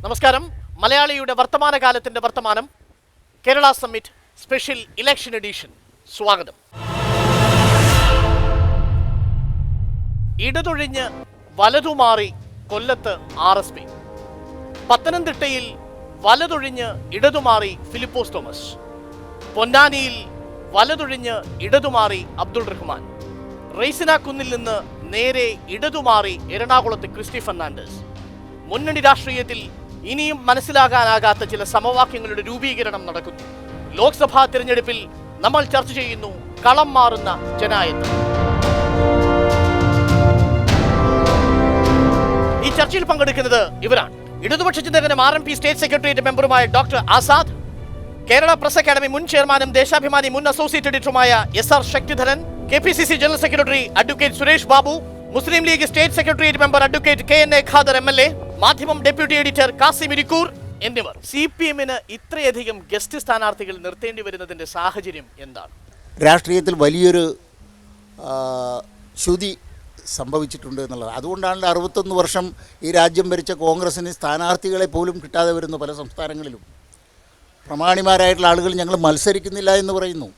നമസ്കാരം. മലയാളിയുടെ വർത്തമാനകാലത്തിന്റെ വർത്തമാനം Kerala summit special election edition സ്വാഗതം. ഇടതൊഴിഞ്ഞ് വലതുമാറി കൊല്ലത്ത് RSP, പത്തനംതിട്ടയിൽ വലതൊഴിഞ്ഞ് ഇടതുമാറി ഫിലിപ്പോസ് തോമസ്, പൊന്നാനിയിൽ വലതൊഴിഞ്ഞ് ഇടതുമാറി അബ്ദുൾ റഹ്മാൻ, റെയ്സിനാക്കുന്നിൽ നിന്ന് നേരെ ഇടതുമാറി എറണാകുളത്ത് ക്രിസ്റ്റി ഫെർണാണ്ടസ്. മുന്നണി രാഷ്ട്രീയത്തിൽ ഇനിയും മനസ്സിലാകാനാകാത്ത ചില സമവാക്യങ്ങളുടെ രൂപീകരണം നടക്കുന്നു. ലോക്സഭാ തിരഞ്ഞെടുപ്പിൽ നമ്മൾ ചർച്ച ചെയ്യുന്നു കളം മാറുന്ന ജനായത്ത്. ഈ ചർച്ചയിൽ പങ്കെടുക്കുന്നത് ഇവരാണ്: ഇടതുപക്ഷ ചിന്തകനും RMP സ്റ്റേറ്റ് സെക്രട്ടേറിയറ്റ് മെമ്പറുമായ doctor Azad, Kerala Press Academy മുൻ ചെയർമാനും ദേശാഭിമാനി മുൻ അസോസിയേറ്റ് എഡിറ്ററുമായ SR Sakthidharan, KPCC general secretary advocate Suresh Babu, Muslim League state secretariat member advocate KNA Khader MLA, Madhyamam deputy editor Kasim Irikkur എന്നിവർ. CPM-ന് ഇത്രയധികം ഗസ്റ്റ് സ്ഥാനാർത്ഥികൾ നിർത്തേണ്ടി വരുന്നതിന്റെ സാഹചര്യം എന്താണ്? രാഷ്ട്രീയത്തിൽ വലിയൊരു ശ്രുതി സംഭവിച്ചിട്ടുണ്ട് എന്നുള്ളത്. അതുകൊണ്ടാണ് 61 വർഷം ഈ രാജ്യം ഭരിച്ച കോൺഗ്രസിന് സ്ഥാനാർത്ഥികളെ പോലും കിട്ടാതെ വരുന്നു. പല സംസ്ഥാനങ്ങളിലും പ്രമാണിമാരായിട്ടുള്ള ആളുകൾ ഞങ്ങൾ മത്സരിക്കുന്നില്ല എന്ന് പറയുന്നു.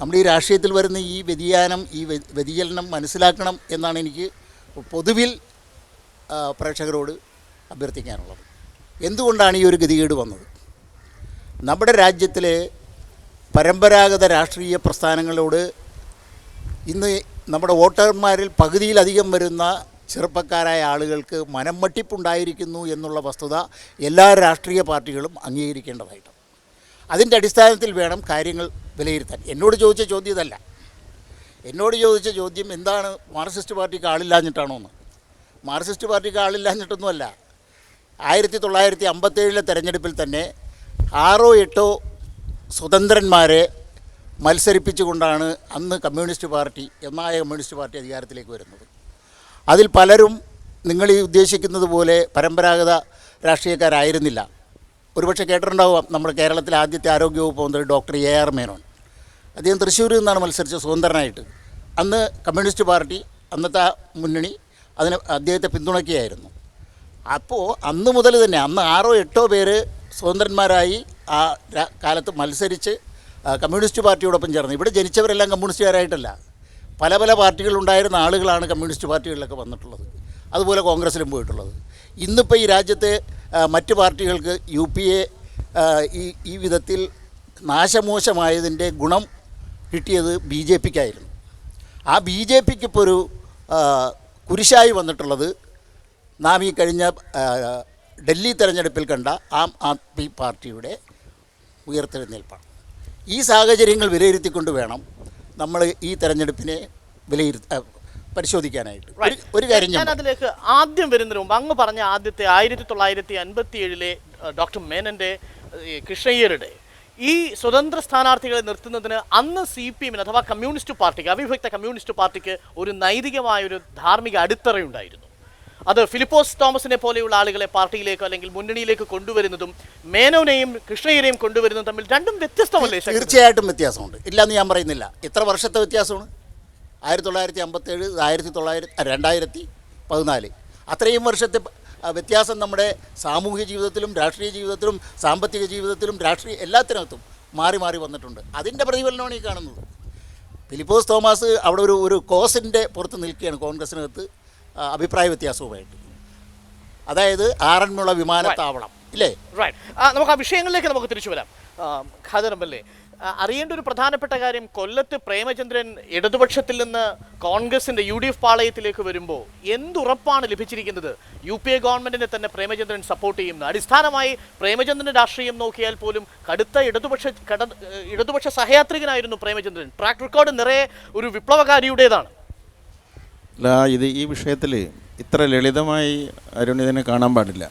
നമ്മുടെ ഈ രാഷ്ട്രീയത്തിൽ വരുന്ന ഈ വ്യതിയാനം, ഈ വ്യതിചലനം മനസ്സിലാക്കണം എന്നാണ് എനിക്ക് പൊതുവിൽ പ്രേക്ഷകരോട് അഭ്യർത്ഥിക്കാനുള്ളത്. എന്തുകൊണ്ടാണ് ഈ ഒരു ഗതികേട് വന്നത്? നമ്മുടെ രാജ്യത്തിലെ പരമ്പരാഗത രാഷ്ട്രീയ പ്രസ്ഥാനങ്ങളോട് ഇന്ന് നമ്മുടെ വോട്ടർമാരിൽ പകുതിയിലധികം വരുന്ന ചെറുപ്പക്കാരായ ആളുകൾക്ക് മനംമട്ടിപ്പുണ്ടായിരിക്കുന്നു എന്നുള്ള വസ്തുത എല്ലാ രാഷ്ട്രീയ പാർട്ടികളും അംഗീകരിക്കേണ്ടതായിട്ടുണ്ട്. അതിൻ്റെ അടിസ്ഥാനത്തിൽ വേണം കാര്യങ്ങൾ വിലയിരുത്താൻ. എന്നോട് ചോദിച്ച ചോദ്യം ഇതല്ല. എന്നോട് ചോദിച്ച ചോദ്യം എന്താണ്, മാർക്സിസ്റ്റ് പാർട്ടിക്ക് ആളില്ലാഞ്ഞിട്ടാണോ എന്ന്. മാർക്സിസ്റ്റ് പാർട്ടിക്ക് ആളില്ലാഞ്ഞിട്ടൊന്നുമല്ല. 1957 തെരഞ്ഞെടുപ്പിൽ തന്നെ 6-8 സ്വതന്ത്രന്മാരെ മത്സരിപ്പിച്ചുകൊണ്ടാണ് അന്ന് കമ്മ്യൂണിസ്റ്റ് പാർട്ടി, ഒന്നായ കമ്മ്യൂണിസ്റ്റ് പാർട്ടി അധികാരത്തിലേക്ക് വരുന്നത്. അതിൽ പലരും നിങ്ങൾ ഈ ഉദ്ദേശിക്കുന്നത് പോലെ പരമ്പരാഗത രാഷ്ട്രീയക്കാരായിരുന്നില്ല. ഒരുപക്ഷെ കേട്ടിട്ടുണ്ടാവും, നമ്മുടെ കേരളത്തിലെ ആദ്യത്തെ ആരോഗ്യവകുപ്പ് മന്ത്രി ഡോക്ടർ AR മേനോൻ. അദ്ദേഹം തൃശ്ശൂരിൽ നിന്നാണ് മത്സരിച്ച സ്വതന്ത്രനായിട്ട്. അന്ന് കമ്മ്യൂണിസ്റ്റ് പാർട്ടി, അന്നത്തെ മുന്നണി അദ്ദേഹത്തെ പിന്തുണയ്ക്കുകയായിരുന്നു. അപ്പോൾ അന്ന് മുതൽ തന്നെ അന്ന് 6-8 പേര് സ്വതന്ത്രന്മാരായി ആ കാലത്ത് മത്സരിച്ച് കമ്മ്യൂണിസ്റ്റ് പാർട്ടിയോടൊപ്പം ചേർന്ന്. ഇവിടെ ജനിച്ചവരെല്ലാം കമ്മ്യൂണിസ്റ്റുകാരായിട്ടല്ല, പല പല പാർട്ടികളുണ്ടായിരുന്ന ആളുകളാണ് കമ്മ്യൂണിസ്റ്റ് പാർട്ടികളിലൊക്കെ വന്നിട്ടുള്ളത്, അതുപോലെ കോൺഗ്രസ്സിലും പോയിട്ടുള്ളത്. ഇന്നിപ്പോൾ ഈ രാജ്യത്തെ മറ്റ് പാർട്ടികൾക്ക് UPA ഈ വിധത്തിൽ നാശമോശമായതിൻ്റെ ഗുണം കിട്ടിയത് BJPക്കായിരുന്നു. ആ BJPക്ക് ഇപ്പോൾ ഒരു കുരിശായി വന്നിട്ടുള്ളത് നാം ഈ കഴിഞ്ഞ ഡൽഹി തെരഞ്ഞെടുപ്പിൽ കണ്ട ആം ആദ്മി പാർട്ടിയുടെ ഉയർത്തെഴുന്നേൽപ്പാണ്. ഈ സാഹചര്യങ്ങൾ വിലയിരുത്തിക്കൊണ്ട് വേണം നമ്മൾ ഈ തെരഞ്ഞെടുപ്പിനെ പരിശോധിക്കാനായിട്ട്. ഒരു കാര്യം ഞാൻ അതിലേക്ക് ആദ്യം വരുന്നതിന് മുമ്പ് അങ്ങ് പറഞ്ഞ ആദ്യത്തെ 1957 ഡോക്ടർ മേനൻ്റെ, കൃഷ്ണയ്യരുടെ ഈ സ്വതന്ത്ര സ്ഥാനാർത്ഥികളെ നിർത്തുന്നതിന് അന്ന് CPM-ന് അഥവാ കമ്മ്യൂണിസ്റ്റ് പാർട്ടിക്ക്, അവിഭക്ത കമ്മ്യൂണിസ്റ്റ് പാർട്ടിക്ക് ഒരു നൈതികമായൊരു ധാർമ്മിക അടിത്തറയുണ്ടായിരുന്നു. അത് ഫിലിപ്പോസ് തോമസിനെ പോലെയുള്ള ആളുകളെ പാർട്ടിയിലേക്കോ അല്ലെങ്കിൽ മുന്നണിയിലേക്ക് കൊണ്ടുവരുന്നതും മേനോനെയും കൃഷ്ണയ്യരെയും കൊണ്ടുവരുന്നതും തമ്മിൽ രണ്ടും വ്യത്യസ്തമല്ലേ? തീർച്ചയായിട്ടും വ്യത്യാസമുണ്ട്, ഇല്ലയെന്ന് ഞാൻ പറയുന്നില്ല. എത്ര വർഷത്തെ വ്യത്യാസമാണ്? 1957, 2014, അത്രയും വർഷത്തെ വ്യത്യാസം നമ്മുടെ സാമൂഹിക ജീവിതത്തിലും രാഷ്ട്രീയ ജീവിതത്തിലും സാമ്പത്തിക ജീവിതത്തിലും എല്ലാത്തിനകത്തും മാറി മാറി വന്നിട്ടുണ്ട്. അതിൻ്റെ പ്രതിഫലനമാണ് ഈ കാണുന്നത്. ഫിലിപ്പോസ് തോമസ് അവിടെ ഒരു കോസിൻ്റെ പുറത്ത് നിൽക്കുകയാണ് കോൺഗ്രസിനകത്ത്, അഭിപ്രായ വ്യത്യാസവുമായിട്ട്. അതായത് ആറന്മുള വിമാനത്താവളം ഇല്ലേ? റൈറ്റ്. നമുക്ക് ആ വിഷയങ്ങളിലേക്ക് നമുക്ക് തിരിച്ചു വരാം. ഖാദറമ്പല്ലേ, അറിയേണ്ട ഒരു പ്രധാനപ്പെട്ട കാര്യം, കൊല്ലത്ത് പ്രേമചന്ദ്രൻ ഇടതുപക്ഷത്തിൽ നിന്ന് കോൺഗ്രസിന്റെ UDF പാളയത്തിലേക്ക് വരുമ്പോൾ എന്തുറപ്പാണ് ലഭിച്ചിരിക്കുന്നത്? UPA ഗവൺമെന്റിനെ തന്നെ പ്രേമചന്ദ്രൻ സപ്പോർട്ട് ചെയ്യുന്നു. അടിസ്ഥാനമായി പ്രേമചന്ദ്രന്റെ രാഷ്ട്രീയം നോക്കിയാൽ പോലും കടുത്ത ഇടതുപക്ഷ സഹയാത്രികനായിരുന്നു പ്രേമചന്ദ്രൻ. ട്രാക്ക് റെക്കോർഡ് നിറയെ ഒരു വിപ്ലവകാരിയുടേതാണ്. അല്ല, ഈ വിഷയത്തിൽ ഇത്ര ലളിതമായി അരുൺ ഇതിനെ കാണാൻ പാടില്ല.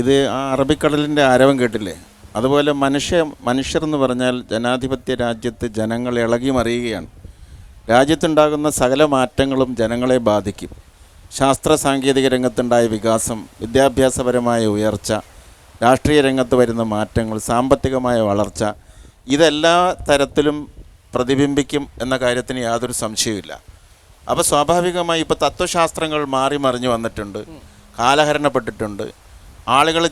ഇത് ആ അറബിക്കടലിൻ്റെ ആരവം കേട്ടില്ലേ? അതുപോലെ മനുഷ്യർ എന്ന് പറഞ്ഞാൽ ജനാധിപത്യ രാജ്യത്ത് ജനങ്ങൾ ഇളകി മറിയുകയാണ്. രാജ്യത്തുണ്ടാകുന്ന സകല മാറ്റങ്ങളും ജനങ്ങളെ ബാധിക്കും. ശാസ്ത്ര സാങ്കേതിക രംഗത്തുണ്ടായ വികാസം, വിദ്യാഭ്യാസപരമായ ഉയർച്ച, രാഷ്ട്രീയ രംഗത്ത് വരുന്ന മാറ്റങ്ങൾ, സാമ്പത്തികമായ വളർച്ച, ഇതെല്ലാ തരത്തിലും പ്രതിബിംബിക്കും എന്ന കാര്യത്തിന് യാതൊരു സംശയവുമില്ല. അപ്പോൾ സ്വാഭാവികമായി ഇപ്പോൾ തത്വശാസ്ത്രങ്ങൾ മാറി മറിഞ്ഞു വന്നിട്ടുണ്ട്, കാലഹരണപ്പെട്ടിട്ടുണ്ട്.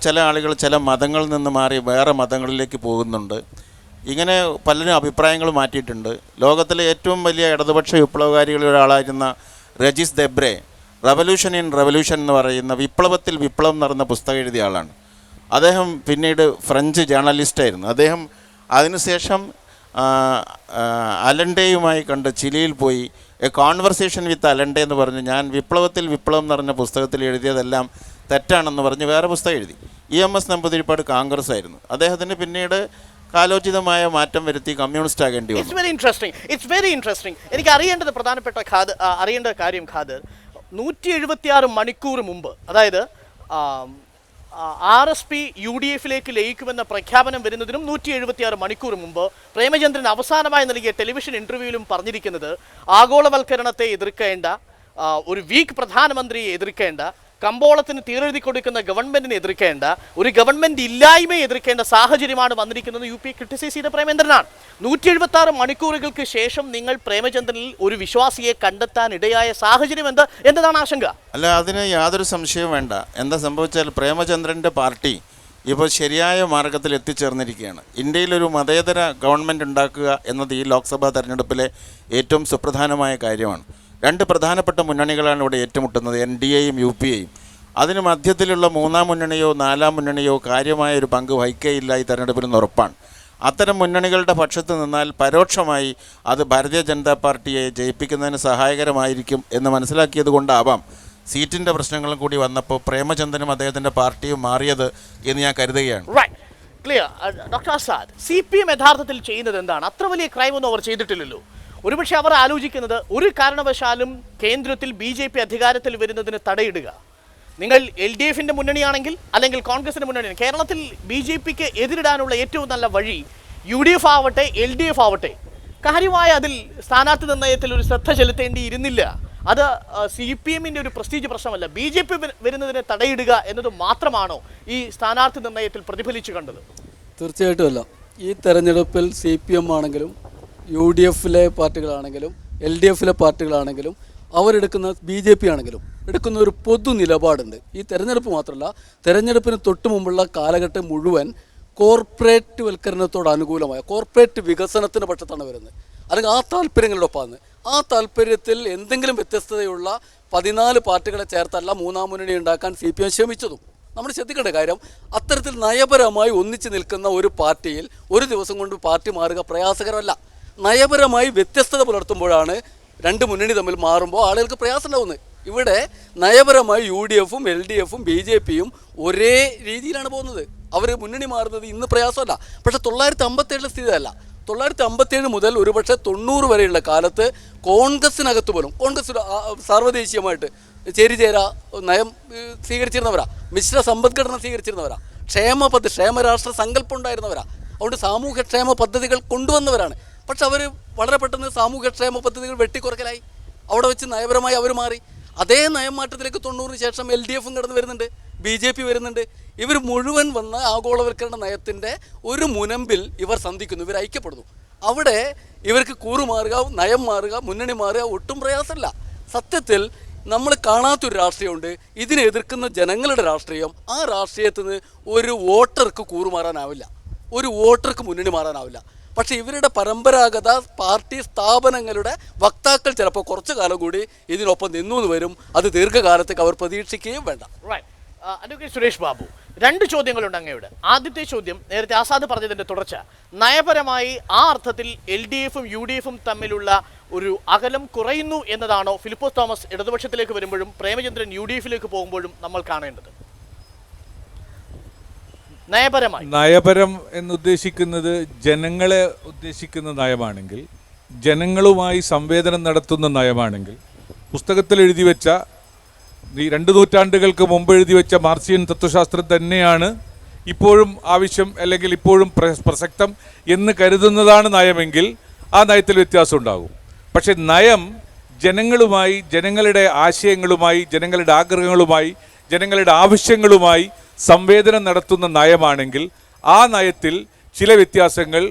ചില ആളുകൾ ചില മതങ്ങളിൽ നിന്ന് മാറി വേറെ മതങ്ങളിലേക്ക് പോകുന്നുണ്ട്. ഇങ്ങനെ പലരും അഭിപ്രായങ്ങൾ മാറ്റിയിട്ടുണ്ട്. ലോകത്തിലെ ഏറ്റവും വലിയ ഇടതുപക്ഷ വിപ്ലവകാരികളിൽ ഒരാളായിരുന്ന രജിസ് ദെബ്രെ റവല്യൂഷൻ ഇൻ റവല്യൂഷൻ എന്ന് പറയുന്ന വിപ്ലവത്തിൽ വിപ്ലവം നടന്ന പുസ്തകം എഴുതിയ ആളാണ്. അദ്ദേഹം പിന്നീട് ഫ്രഞ്ച് ജേർണലിസ്റ്റായിരുന്നു. അദ്ദേഹം അതിനുശേഷം അലൻഡേയുമായി കണ്ട് ചിലിയിൽ പോയി എ കോൺവെർസേഷൻ വിത്ത് അലൻഡേ എന്ന് പറഞ്ഞ് ഞാൻ വിപ്ലവത്തിൽ വിപ്ലവം നിറഞ്ഞ പുസ്തകത്തിൽ എഴുതിയതെല്ലാം തെറ്റാണെന്ന് പറഞ്ഞ് വേറെ പുസ്തകം എഴുതി. EMS നമ്പൂതിരിപ്പാട് കോൺഗ്രസ് ആയിരുന്നു. അദ്ദേഹത്തിന് പിന്നീട് കാലോചിതമായ മാറ്റം വരുത്തി കമ്മ്യൂണിസ്റ്റ് ആകേണ്ടി വന്നു. It's very interesting. എനിക്ക് അറിയേണ്ടത് പ്രധാനപ്പെട്ട അറിയേണ്ട കാര്യം ഖാദർ, 176 മണിക്കൂർ മുമ്പ്, അതായത് RSP UDF ലയിക്കുമെന്ന പ്രഖ്യാപനം വരുന്നതിനും 176 മണിക്കൂർ മുമ്പ് പ്രേമചന്ദ്രൻ അവസാനമായി നൽകിയ ടെലിവിഷൻ ഇൻ്റർവ്യൂവിലും പറഞ്ഞിരിക്കുന്നത് ആഗോളവൽക്കരണത്തെ എതിർക്കേണ്ട, ഒരു വീക്ക് പ്രധാനമന്ത്രിയെ എതിർക്കേണ്ട, കമ്പോളത്തിന് തീരെഴുതി കൊടുക്കുന്ന ഗവൺമെന്റിനെ എതിർക്കേണ്ട, ഒരു ഗവൺമെന്റ് ഇല്ലായ്മയെ എതിർക്കേണ്ട സാഹചര്യമാണ് വന്നിരിക്കുന്നത്. UP ക്രിട്ടിസൈസ് ചെയ്ത പ്രേമചന്ദ്രനാണ്. 176 മണിക്കൂറുകൾക്ക് ശേഷം നിങ്ങൾ പ്രേമചന്ദ്രനിൽ ഒരു വിശ്വാസിയെ കണ്ടെത്താൻ ഇടയായ സാഹചര്യം എന്നതാണ് ആശങ്ക? അല്ല, അതിന് യാതൊരു സംശയവും വേണ്ട. എന്താ സംഭവിച്ചാൽ പ്രേമചന്ദ്രൻ്റെ പാർട്ടി ഇപ്പോൾ ശരിയായ മാർഗത്തിൽ എത്തിച്ചേർന്നിരിക്കുകയാണ്. ഇന്ത്യയിലൊരു മതേതര ഗവൺമെൻറ് ഉണ്ടാക്കുക എന്നത് ഈ ലോക്സഭാ തെരഞ്ഞെടുപ്പിലെ ഏറ്റവും സുപ്രധാനമായ കാര്യമാണ്. രണ്ട് പ്രധാനപ്പെട്ട മുന്നണികളാണ് ഇവിടെ ഏറ്റുമുട്ടുന്നത്, NDAയും UPAയും. അതിന് മധ്യത്തിലുള്ള മൂന്നാം മുന്നണിയോ നാലാം മുന്നണിയോ കാര്യമായ ഒരു പങ്ക് വഹിക്കുകയില്ല ഈ തെരഞ്ഞെടുപ്പിന് ഉറപ്പാണ്. അത്തരം മുന്നണികളുടെ പക്ഷത്ത് നിന്നാൽ പരോക്ഷമായി അത് ഭാരതീയ ജനതാ പാർട്ടിയെ ജയിപ്പിക്കുന്നതിന് സഹായകരമായിരിക്കും എന്ന് മനസ്സിലാക്കിയത് കൊണ്ടാവാം സീറ്റിൻ്റെ പ്രശ്നങ്ങളും കൂടി വന്നപ്പോൾ പ്രേമചന്ദ്രനും അദ്ദേഹത്തിൻ്റെ പാർട്ടിയും മാറിയത് എന്ന് ഞാൻ കരുതുകയാണ്. ക്ലിയർ. ഡോക്ടർ ആസാദ്, CPM യഥാർത്ഥത്തിൽ ചെയ്യുന്നത് എന്താണ്? അത്ര വലിയ ക്രൈമൊന്നും അവർ ചെയ്തിട്ടില്ലല്ലോ. ഒരുപക്ഷെ അവർ ആലോചിക്കുന്നത് ഒരു കാരണവശാലും കേന്ദ്രത്തിൽ BJP അധികാരത്തിൽ വരുന്നതിന് തടയിടുക. നിങ്ങൾ LDFിൻ്റെ മുന്നണിയാണെങ്കിൽ അല്ലെങ്കിൽ കോൺഗ്രസിൻ്റെ മുന്നണിയാണ്. കേരളത്തിൽ BJPക്ക് എതിരിടാനുള്ള ഏറ്റവും നല്ല വഴി UDF ആവട്ടെ LDF ആവട്ടെ കാര്യമായ അതിൽ സ്ഥാനാർത്ഥി നിർണയത്തിൽ ഒരു ശ്രദ്ധ ചെലുത്തേണ്ടിയിരുന്നില്ല. അത് CPMൻ്റെ ഒരു പ്രസ്റ്റീജ് പ്രശ്നമല്ല. BJP വരുന്നതിനെ തടയിടുക എന്നത് മാത്രമാണോ ഈ സ്ഥാനാർത്ഥി നിർണയത്തിൽ പ്രതിഫലിച്ചു കണ്ടത്? തീർച്ചയായിട്ടും അല്ല. ഈ തെരഞ്ഞെടുപ്പിൽ CPM ആണെങ്കിലും UDFിലെ പാർട്ടികളാണെങ്കിലും LDFിലെ പാർട്ടികളാണെങ്കിലും അവരെടുക്കുന്ന BJP ആണെങ്കിലും എടുക്കുന്ന ഒരു പൊതു നിലപാടുണ്ട്. ഈ തെരഞ്ഞെടുപ്പ് മാത്രമല്ല, തെരഞ്ഞെടുപ്പിന് തൊട്ട് മുമ്പുള്ള കാലഘട്ടം മുഴുവൻ കോർപ്പറേറ്റ് വൽക്കരണത്തോട് അനുകൂലമായ കോർപ്പറേറ്റ് വികസനത്തിൻ്റെ പക്ഷത്താണ് വരുന്നത്, അല്ലെങ്കിൽ ആ താല്പര്യങ്ങളോടൊപ്പമാണ്. ആ താല്പര്യത്തിൽ എന്തെങ്കിലും വ്യത്യസ്തതയുള്ള 14 പാർട്ടികളെ ചേർത്തല്ല മൂന്നാം മുന്നണി ഉണ്ടാക്കാൻ CPM ശ്രമിച്ചതും. നമ്മൾ ശ്രദ്ധിക്കേണ്ട കാര്യം, അത്തരത്തിൽ നയപരമായി ഒന്നിച്ച് നിൽക്കുന്ന ഒരു പാർട്ടിയിൽ ഒരു ദിവസം കൊണ്ട് പാർട്ടി മാറുക പ്രയാസകരമല്ല. നയപരമായി വ്യത്യസ്തത പുലർത്തുമ്പോഴാണ് രണ്ട് മുന്നണി തമ്മിൽ മാറുമ്പോൾ ആളുകൾക്ക് പ്രയാസം ഉണ്ടാവുന്നത്. ഇവിടെ നയപരമായി UDFും LDFും BJPയും ഒരേ രീതിയിലാണ് പോകുന്നത്. അവർ മുന്നണി മാറുന്നത് ഇന്ന് പ്രയാസമല്ല. പക്ഷേ 957 സ്ഥിതി അല്ല. 957 മുതൽ ഒരുപക്ഷെ 90 വരെയുള്ള കാലത്ത് കോൺഗ്രസിനകത്ത് പോലും കോൺഗ്രസ് സാർവദേശീയമായിട്ട് ചേരിചേരാ നയം സ്വീകരിച്ചിരുന്നവരാ, മിശ്ര സമ്പദ്ഘടന സ്വീകരിച്ചിരുന്നവരാ, ക്ഷേമരാഷ്ട്ര സങ്കല്പം ഉണ്ടായിരുന്നവരാ. അതുകൊണ്ട് സാമൂഹ്യക്ഷേമ പദ്ധതികൾ കൊണ്ടുവന്നവരാണ്. പക്ഷെ അവർ വളരെ പെട്ടെന്ന് സാമൂഹ്യക്ഷേമ പദ്ധതികൾ വെട്ടിക്കുറക്കലായി. അവിടെ വെച്ച് നയപരമായി അവർ മാറി. അതേ നയം മാറ്റത്തിലേക്ക് 90-ന് ശേഷം LDFും കടന്നു വരുന്നുണ്ട്, BJP വരുന്നുണ്ട്. ഇവർ മുഴുവൻ വന്ന ആഗോളവൽക്കരണ നയത്തിൻ്റെ ഒരു മുനമ്പിൽ ഇവർ സന്ധിക്കുന്നു, ഇവർ ഐക്യപ്പെടുന്നു. അവിടെ ഇവർക്ക് കൂറുമാറുക, നയം മാറുക, മുന്നണി മാറുക ഒട്ടും പ്രയാസമല്ല. സത്യത്തിൽ നമ്മൾ കാണാത്തൊരു രാഷ്ട്രീയമുണ്ട്, ഇതിനെ എതിർക്കുന്ന ജനങ്ങളുടെ രാഷ്ട്രീയം. ആ രാഷ്ട്രീയത്തിൽ നിന്ന് ഒരു വോട്ടർക്ക് കൂറുമാറാനാവില്ല, ഒരു വോട്ടർക്ക് മുന്നണി മാറാനാവില്ല. പക്ഷേ ഇവരുടെ പരമ്പരാഗത പാർട്ടി സ്ഥാപനങ്ങളുടെ വക്താക്കൾ ചിലപ്പോൾ കുറച്ചു കാലം കൂടി ഇതിനൊപ്പം നിന്നു വരും. അത് ദീർഘകാലത്തേക്ക് അവർ പ്രതീക്ഷിക്കുകയും വേണ്ട. അഡ്വക്കേറ്റ് സുരേഷ് ബാബു, 2 ചോദ്യങ്ങളുണ്ട് അങ്ങയുടെ. ആദ്യത്തെ ചോദ്യം നേരത്തെ ആസാദ് പറഞ്ഞതിൻ്റെ തുടർച്ച. നയപരമായി ആ അർത്ഥത്തിൽ LDFും UDFും തമ്മിലുള്ള ഒരു അകലം കുറയുന്നു എന്നതാണോ ഫിലിപ്പോസ് തോമസ് ഇടതുപക്ഷത്തിലേക്ക് വരുമ്പോഴും പ്രേമചന്ദ്രൻ UDFിലേക്ക് പോകുമ്പോഴും നമ്മൾ കാണേണ്ടത്? നയപരം എന്നുദ്ദേശിക്കുന്നത് ജനങ്ങളെ ഉദ്ദേശിക്കുന്ന നയമാണെങ്കിൽ, ജനങ്ങളുമായി സംവേദനം നടത്തുന്ന നയമാണെങ്കിൽ, പുസ്തകത്തിൽ എഴുതി വെച്ച 2 നൂറ്റാണ്ടുകൾക്ക് മുമ്പ് എഴുതി വെച്ച മാർക്സിയൻ തത്വശാസ്ത്രം തന്നെയാണ് ഇപ്പോഴും ആവശ്യം, അല്ലെങ്കിൽ ഇപ്പോഴും പ്രസക്തം എന്ന് കരുതുന്നതാണ് നയമെങ്കിൽ ആ നയത്തിൽ വ്യത്യാസം ഉണ്ടാകും. പക്ഷെ നയം ജനങ്ങളുമായി, ജനങ്ങളുടെ ആശയങ്ങളുമായി, ജനങ്ങളുടെ ആഗ്രഹങ്ങളുമായി, ജനങ്ങളുടെ ആവശ്യങ്ങളുമായി സംവേദനം നടത്തുന്ന നയമാണെങ്കിൽ ആ നയത്തിൽ ചില വ്യത്യാസങ്ങൾ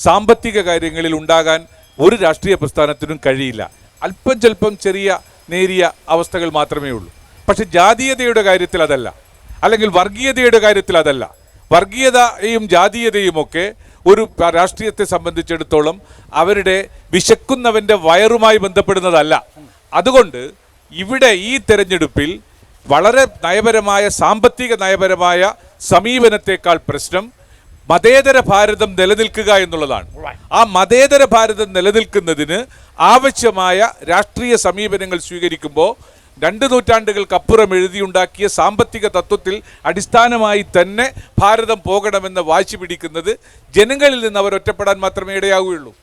സാമ്പത്തിക കാര്യങ്ങളിൽ ഉണ്ടാകാൻ ഒരു രാഷ്ട്രീയ പ്രസ്ഥാനത്തിനും കഴിയില്ല. അല്പം ചെല്പം ചെറിയ നേരിയ അവസ്ഥകൾ മാത്രമേ ഉള്ളൂ. പക്ഷെ ജാതീയതയുടെ കാര്യത്തിൽ അതല്ല. അല്ലെങ്കിൽ വർഗീയതയുടെ കാര്യത്തിൽ അതല്ല. വർഗീയതയും ജാതീയതയും ഒക്കെ ഒരു രാഷ്ട്രീയത്തെ സംബന്ധിച്ചിടത്തോളം അവരുടെ വിശക്കുന്നവൻ്റെ വയറുമായി ബന്ധപ്പെടുന്നതല്ല. അതുകൊണ്ട് ഇവിടെ ഈ തെരഞ്ഞെടുപ്പിൽ വളരെ നയപരമായ സാമ്പത്തിക നയപരമായ സമീപനത്തെക്കാൾ പ്രശ്നം മതേതര ഭാരതം നിലനിൽക്കുക എന്നുള്ളതാണ്. ആ മതേതര ഭാരതം നിലനിൽക്കുന്നതിന് ആവശ്യമായ രാഷ്ട്രീയ സമീപനങ്ങൾ സ്വീകരിക്കുമ്പോൾ 2 നൂറ്റാണ്ടുകൾക്കപ്പുറം എഴുതിയുണ്ടാക്കിയ സാമ്പത്തിക തത്വത്തിൽ അടിസ്ഥാനമായി തന്നെ ഭാരതം പോകണമെന്ന് വാശി പിടിക്കുന്നത് ജനങ്ങളിൽ നിന്ന് അവർ ഒറ്റപ്പെടാൻ മാത്രമേ ഇടയാവുകയുള്ളൂ.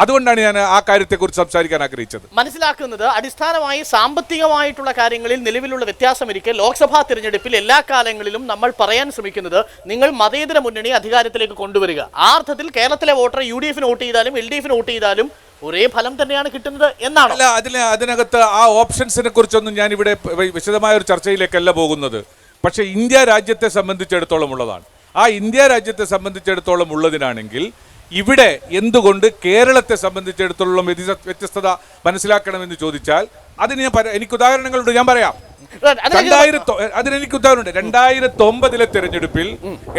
അതുകൊണ്ടാണ് ഞാൻ ആ കാര്യത്തെക്കുറിച്ച് സംസാരിക്കാൻ ആഗ്രഹിച്ചത്. മനസ്സിലാക്കുന്നത് അടിസ്ഥാനമായി സാമ്പത്തികമായിട്ടുള്ള കാര്യങ്ങളിൽ നിലവിലുള്ള വ്യത്യാസമിരിക്കെ ലോക്സഭാ തിരഞ്ഞെടുപ്പിൽ എല്ലാ കാലങ്ങളിലും നമ്മൾ പറയാൻ ശ്രമിക്കുന്നത് നിങ്ങൾ മതേതര മുന്നണി അധികാരത്തിലേക്ക് കൊണ്ടുവരിക. ആ അർത്ഥത്തിൽ കേരളത്തിലെ വോട്ടർ UDF വോട്ട് ചെയ്താലും LDF വോട്ട് ചെയ്താലും ഒരേ ഫലം തന്നെയാണ് കിട്ടുന്നത് എന്നാണ്. അല്ല, അതിനകത്ത് ആ ഓപ്ഷൻസിനെ കുറിച്ചൊന്നും ഞാൻ ഇവിടെ വിശദമായ ഒരു ചർച്ചയിലേക്കല്ല പോകുന്നത്. പക്ഷേ ഇന്ത്യ രാജ്യത്തെ സംബന്ധിച്ചിടത്തോളം ഉള്ളതാണ്. ആ ഇന്ത്യ രാജ്യത്തെ സംബന്ധിച്ചിടത്തോളം ഉള്ളതിനാണെങ്കിൽ ഇവിടെ എന്തുകൊണ്ട് കേരളത്തെ സംബന്ധിച്ചിടത്തോളം വ്യത്യസ്തത മനസ്സിലാക്കണമെന്ന് ചോദിച്ചാൽ അതിന് എനിക്ക് ഉദാഹരണങ്ങളുണ്ട്, ഞാൻ പറയാം. അതിനെനിക്ക് ഉദാഹരണമുണ്ട്. 2009 തെരഞ്ഞെടുപ്പിൽ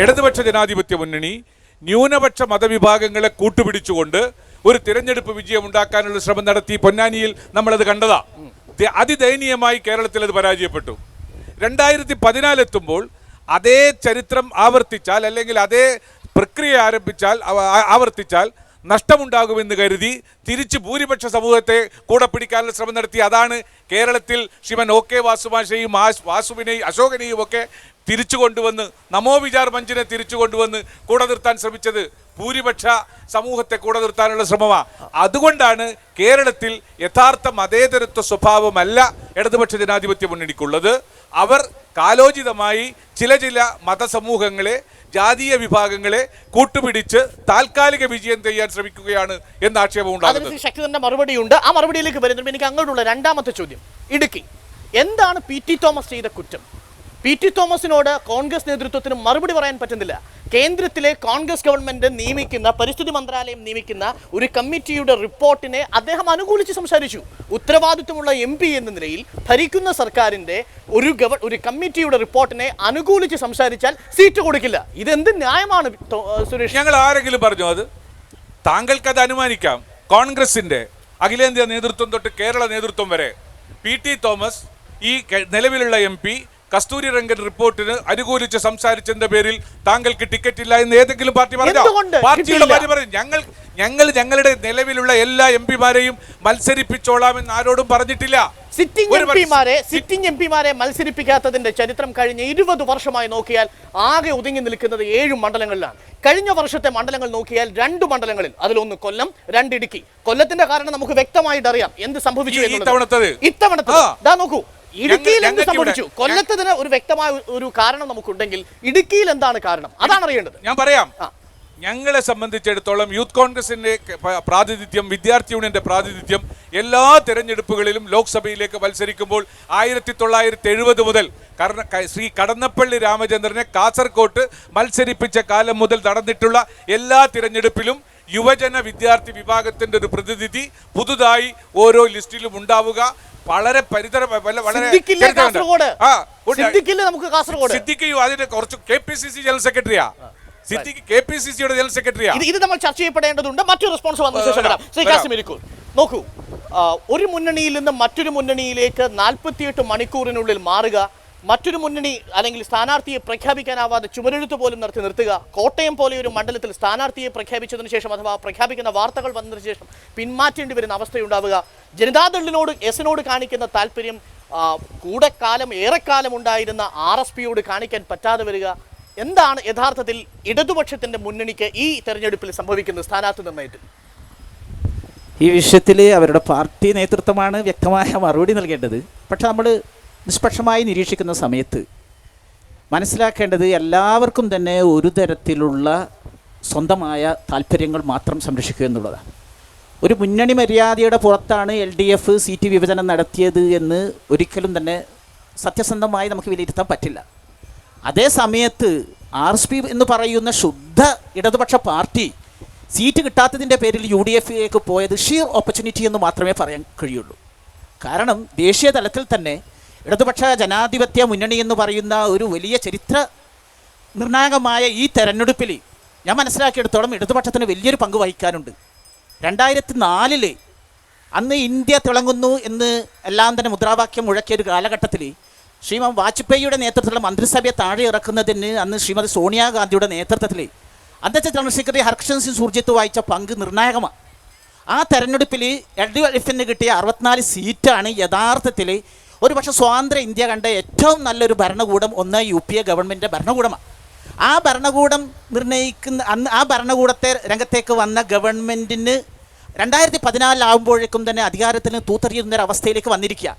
ഇടതുപക്ഷ ജനാധിപത്യ മുന്നണി ന്യൂനപക്ഷ മതവിഭാഗങ്ങളെ കൂട്ടുപിടിച്ചുകൊണ്ട് ഒരു തിരഞ്ഞെടുപ്പ് വിജയം ഉണ്ടാക്കാനുള്ള ശ്രമം നടത്തി. പൊന്നാനിയിൽ നമ്മളത് കണ്ടതാ. അതിദയനീയമായി കേരളത്തിൽ അത് പരാജയപ്പെട്ടു. 2014 എത്തുമ്പോൾ അതേ ചരിത്രം ആവർത്തിച്ചാൽ അല്ലെങ്കിൽ അതേ പ്രക്രിയ ആവർത്തിച്ചാൽ നഷ്ടമുണ്ടാകുമെന്ന് കരുതി തിരിച്ച് ഭൂരിപക്ഷ സമൂഹത്തെ കൂടെ പിടിക്കാനുള്ള ശ്രമം നടത്തി. അതാണ് കേരളത്തിൽ ശ്രീമൻ OK വാസുമാഷയും വാസുവിനെയും അശോകനെയും ഒക്കെ തിരിച്ചു കൊണ്ടുവന്ന് നമോ വിചാർ മഞ്ചിനെ തിരിച്ചു കൊണ്ടുവന്ന് കൂടെ നിർത്താൻ ശ്രമിച്ചത്. ഭൂരിപക്ഷ സമൂഹത്തെ കൂടെ നിർത്താനുള്ള ശ്രമമാണ്. അതുകൊണ്ടാണ് കേരളത്തിൽ യഥാർത്ഥ മതേതരത്വ സ്വഭാവമല്ല ഇടതുപക്ഷ ജനാധിപത്യ മുന്നണിക്കുള്ളത്. അവർ കാലോചിതമായി ചില മതസമൂഹങ്ങളെ, ജാതീയ വിഭാഗങ്ങളെ കൂട്ടുപിടിച്ച് താൽക്കാലിക വിജയം ചെയ്യാൻ ശ്രമിക്കുകയാണ് എന്ന ആക്ഷേപം ഉണ്ടാകുന്നത്. ശക്തിധരന്റെ മറുപടിയുണ്ട്. ആ മറുപടിയിലേക്ക് വരുന്നുണ്ട്. എനിക്ക് അങ്ങോട്ടുള്ള രണ്ടാമത്തെ ചോദ്യം, ഇടുക്കി എന്താണ് PT തോമസ് ചെയ്ത കുറ്റം? PT തോമസിനോട് കോൺഗ്രസ് നേതൃത്വത്തിന് മറുപടി പറയാൻ പറ്റുന്നില്ല. കേന്ദ്രത്തിലെ കോൺഗ്രസ് ഗവൺമെന്റ് നിയമിക്കുന്ന, പരിസ്ഥിതി മന്ത്രാലയം നിയമിക്കുന്ന ഒരു കമ്മിറ്റിയുടെ റിപ്പോർട്ടിനെ അദ്ദേഹം അനുകൂലിച്ച് സംസാരിച്ചു. ഉത്തരവാദിത്വമുള്ള MP എന്ന നിലയിൽ ഭരിക്കുന്ന സർക്കാരിന്റെ ഒരു കമ്മിറ്റിയുടെ റിപ്പോർട്ടിനെ അനുകൂലിച്ച് സംസാരിച്ചാൽ സീറ്റ് കൊടുക്കില്ല. ഇതെന്ത് ന്യായമാണ് സുരേഷ്? ഞങ്ങൾ ആരെങ്കിലും പറഞ്ഞു അത്? താങ്കൾക്കത് അനുമാനിക്കാം. കോൺഗ്രസിന്റെ അഖിലേന്ത്യാ നേതൃത്വം തൊട്ട് കേരള നേതൃത്വം വരെ PT തോമസ് ഈ നിലവിലുള്ള MP കസ്തൂരി രംഗൻ റിപ്പോർട്ടിന് അനുകൂലിച്ച് സംസാരിച്ചതിന്റെ പേരിൽ താങ്കൾക്ക് ടിക്കറ്റ് ഇല്ല എന്ന് ഏതെങ്കിലും പാർട്ടി പറഞ്ഞോ? പാർട്ടിയുടെ പാർട്ടി പറഞ്ഞു ഞങ്ങളുടെ നിലവിലുള്ള എല്ലാ MP-മാരെയും മത്സരിപ്പിച്ചോളാമെന്ന് ആരോടും പറഞ്ഞിട്ടില്ല. സിറ്റിംഗ് എംപിമാരെ മത്സരിപ്പിക്കാത്തതിന്റെ ചരിത്രം കഴിഞ്ഞ 20 വർഷമായി നോക്കിയാൽ ആകെ ഒതുങ്ങി നിൽക്കുന്നത് 7 മണ്ഡലങ്ങളിലാണ്. കഴിഞ്ഞ വർഷത്തെ മണ്ഡലങ്ങൾ നോക്കിയാൽ 2 മണ്ഡലങ്ങളിൽ, അതിലൊന്ന് കൊല്ലം, 2 ഇടുക്കി. കൊല്ലത്തിന്റെ കാരണം നമുക്ക് വ്യക്തമായിട്ട് അറിയാം എന്ത് സംഭവിച്ചു. ഇത്തവണത്തെ നോക്കൂ, ഇടുക്കിയിൽ എന്ത് സംഭവിച്ചു? കൊല്ലത്തിന് ഒരു വ്യക്തമായ ഒരു കാരണം നമുക്കുണ്ടെങ്കിൽ ഇടുക്കിയിൽ എന്താണ് കാരണം? അതാണ് അറിയേണ്ടത്. ഞാൻ പറയാം. ഞങ്ങളെ സംബന്ധിച്ചിടത്തോളം യൂത്ത് കോൺഗ്രസിന്റെ പ്രാതിനിധ്യം, വിദ്യാർത്ഥി യൂണിയന്റെ പ്രാതിനിധ്യം എല്ലാ തെരഞ്ഞെടുപ്പുകളിലും ലോക്സഭയിലേക്ക് മത്സരിക്കുമ്പോൾ 1970 മുതൽ ശ്രീ കടന്നപ്പള്ളി രാമചന്ദ്രനെ കാസർകോട്ട് മത്സരിപ്പിച്ച കാലം മുതൽ നടന്നിട്ടുള്ള എല്ലാ തിരഞ്ഞെടുപ്പിലും യുവജന വിദ്യാർത്ഥി വിഭാഗത്തിന്റെ ഒരു പ്രതിനിധി പുതുതായി ഓരോ ലിസ്റ്റിലും ഉണ്ടാവുക വളരെ സിദ്ദിഖ് അതിന്റെ കുറച്ച് KPCC ജനറൽ സെക്രട്ടറിയാ. സിദ്ദിഖ് KPCCയുടെ ജനറൽ സെക്രട്ടറിയാ. ഇത് നമ്മൾ ചർച്ച ചെയ്യപ്പെടേണ്ടതുണ്ട്. മറ്റൊരു റെസ്പോൺസ് വന്ന ശേഷം ശ്രീ കാസിം ഇരിക്കൂർ നോക്കൂ, ഒരു മുന്നണിയിൽ നിന്ന് മറ്റൊരു മുന്നണിയിലേക്ക് 48 മണിക്കൂറിനുള്ളിൽ മാറുക, മറ്റൊരു മുന്നണി അല്ലെങ്കിൽ സ്ഥാനാർത്ഥിയെ പ്രഖ്യാപിക്കാനാവാതെ ചുമരെഴുത്ത് പോലും നിർത്തുക, കോട്ടയം പോലെ ഒരു മണ്ഡലത്തിൽ സ്ഥാനാർത്ഥിയെ പ്രഖ്യാപിച്ചതിന് ശേഷം അഥവാ പ്രഖ്യാപിക്കുന്ന വാർത്തകൾ വന്നതിന് ശേഷം പിന്മാറ്റേണ്ടി വരുന്ന അവസ്ഥയുണ്ടാവുക, ജനതാദളിനോട് എസിനോട് കാണിക്കുന്ന താല്പര്യം ഏറെക്കാലം ഉണ്ടായിരുന്ന RSPയോട് കാണിക്കാൻ പറ്റാതെ വരിക. എന്താണ് യഥാർത്ഥത്തിൽ ഇടതുപക്ഷത്തിന്റെ മുന്നണിക്ക് ഈ തെരഞ്ഞെടുപ്പിൽ സംഭവിക്കുന്നത് സ്ഥാനാർത്ഥി നിർണയത്തിൽ? ഈ വിഷയത്തിൽ അവരുടെ പാർട്ടി നേതൃത്വമാണ് വ്യക്തമായ മറുപടി നൽകേണ്ടത്. പക്ഷെ നമ്മൾ നിഷ്പക്ഷമായി നിരീക്ഷിക്കുന്ന സമയത്ത് മനസ്സിലാക്കേണ്ടത് എല്ലാവർക്കും തന്നെ ഒരു തരത്തിലുള്ള സ്വന്തമായ താല്പര്യങ്ങൾ മാത്രം സംരക്ഷിക്കുക എന്നുള്ളതാണ്. ഒരു മുന്നണി മര്യാദയുടെ പുറത്താണ് LDF സീറ്റ് വിഭജനം നടത്തിയത് എന്ന് ഒരിക്കലും തന്നെ സത്യസന്ധമായി നമുക്ക് വിലയിരുത്താൻ പറ്റില്ല. അതേ സമയത്ത് RSP എന്ന് പറയുന്ന ശുദ്ധ ഇടതുപക്ഷ പാർട്ടി സീറ്റ് കിട്ടാത്തതിൻ്റെ പേരിൽ UDFയിലേക്ക് പോയത് ഷീർ ഓപ്പർച്യൂണിറ്റി എന്ന് മാത്രമേ പറയാൻ കഴിയുള്ളൂ. കാരണം ദേശീയ തലത്തിൽ തന്നെ ഇടതുപക്ഷ ജനാധിപത്യ മുന്നണി എന്ന് പറയുന്ന ഒരു വലിയ ചരിത്ര നിർണായകമായ ഈ തെരഞ്ഞെടുപ്പിൽ ഞാൻ മനസ്സിലാക്കിയെടുത്തോളം ഇടതുപക്ഷത്തിന് വലിയൊരു പങ്ക് വഹിക്കാനുണ്ട്. 2004 അന്ന് ഇന്ത്യ തിളങ്ങുന്നു എന്ന് എല്ലാം തന്നെ മുദ്രാവാക്യം മുഴക്കിയ ഒരു കാലഘട്ടത്തിൽ ശ്രീമാൻ വാജ്പേയിയുടെ നേതൃത്വത്തിലുള്ള മന്ത്രിസഭയെ താഴെ ഇറക്കുന്നതിന് അന്ന് ശ്രീമതി സോണിയാഗാന്ധിയുടെ നേതൃത്വത്തിൽ അന്നത്തെ ജനറൽ സെക്രട്ടറി ഹർഷൻ സിംഗ് സുർജിത്ത് വഹിച്ച പങ്ക് നിർണായകമാണ്. ആ തെരഞ്ഞെടുപ്പിൽ LDFന് കിട്ടിയ 64 സീറ്റാണ് യഥാർത്ഥത്തിൽ ഒരു പക്ഷേ സ്വാതന്ത്ര്യ ഇന്ത്യ കണ്ട ഏറ്റവും നല്ലൊരു ഭരണകൂടം ഒന്ന് UPA ഗവൺമെൻറ്റിൻ്റെ ഭരണകൂടമാണ്. ആ ഭരണകൂടം നിർണ്ണയിക്കുന്ന അന്ന് ആ ഭരണകൂടത്തെ രംഗത്തേക്ക് വന്ന ഗവൺമെൻറ്റിന് 2014 തന്നെ അധികാരത്തിന് തൂത്തെറിയുന്നൊരവസ്ഥയിലേക്ക് വന്നിരിക്കുക.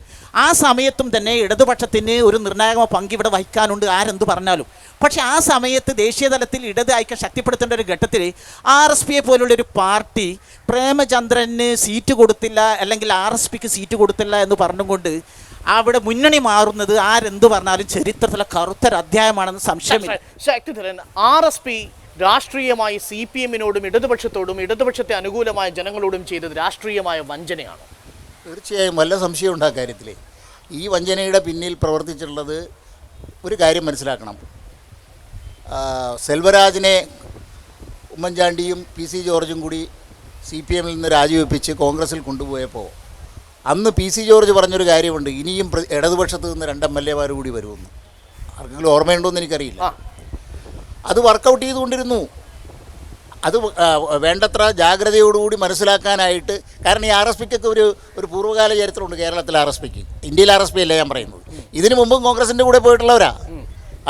ആ സമയത്തും തന്നെ ഇടതുപക്ഷത്തിന് ഒരു നിർണായക പങ്ക് ഇവിടെ വഹിക്കാനുണ്ട്, ആരെന്ത് പറഞ്ഞാലും. പക്ഷേ ആ സമയത്ത് ദേശീയ തലത്തിൽ ഇടത് ഐക്യം ശക്തിപ്പെടുത്തേണ്ട ഒരു ഘട്ടത്തിൽ RSPയെ പോലുള്ളൊരു പാർട്ടി പ്രേമചന്ദ്രന് സീറ്റ് കൊടുത്തില്ല, അല്ലെങ്കിൽ RSPക്ക് സീറ്റ് കൊടുത്തില്ല എന്ന് പറഞ്ഞുകൊണ്ട് അവിടെ മുന്നണി മാറുന്നത് ആരെന്ത് പറഞ്ഞാലും ചരിത്രത്തിലെ കറുത്തൊരു അധ്യായമാണെന്ന് സംശയമില്ല. ശക്തിധരൻ, RSP രാഷ്ട്രീയമായി CPMനോടും ഇടതുപക്ഷത്തോടും ഇടതുപക്ഷത്തെ അനുകൂലമായ ജനങ്ങളോടും ചെയ്തത് രാഷ്ട്രീയമായ വഞ്ചനയാണ്. തീർച്ചയായും വല്ല സംശയമുണ്ട് ആ കാര്യത്തിൽ. ഈ വഞ്ചനയുടെ പിന്നിൽ പ്രവർത്തിച്ചിട്ടുള്ളത് ഒരു കാര്യം മനസ്സിലാക്കണം. സെൽവരാജിനെ ഉമ്മൻചാണ്ടിയും PC ജോർജും കൂടി CPMൽ നിന്ന് രാജിവെപ്പിച്ച് കോൺഗ്രസിൽ കൊണ്ടുപോയപ്പോൾ അന്ന് PC ജോർജ് പറഞ്ഞൊരു കാര്യമുണ്ട്, ഇനിയും ഇടതുപക്ഷത്ത് നിന്ന് 2 MLA കൂടി വരുമെന്ന്. ആർക്കെങ്കിലും ഓർമ്മയുണ്ടോ എന്ന് എനിക്കറിയില്ല. അത് വർക്കൗട്ട് ചെയ്തുകൊണ്ടിരുന്നു. അത് വേണ്ടത്ര ജാഗ്രതയോടുകൂടി മനസ്സിലാക്കാനായിട്ട്, കാരണം ഈ RSPക്കൊക്കെ ഒരു പൂർവ്വകാല ചരിത്രമുണ്ട് കേരളത്തിലെ RSPക്ക്. ഇന്ത്യയിൽ RSP അല്ല ഞാൻ പറയുന്നത്, ഇതിനു മുമ്പും കോൺഗ്രസിൻ്റെ കൂടെ പോയിട്ടുള്ളവരാ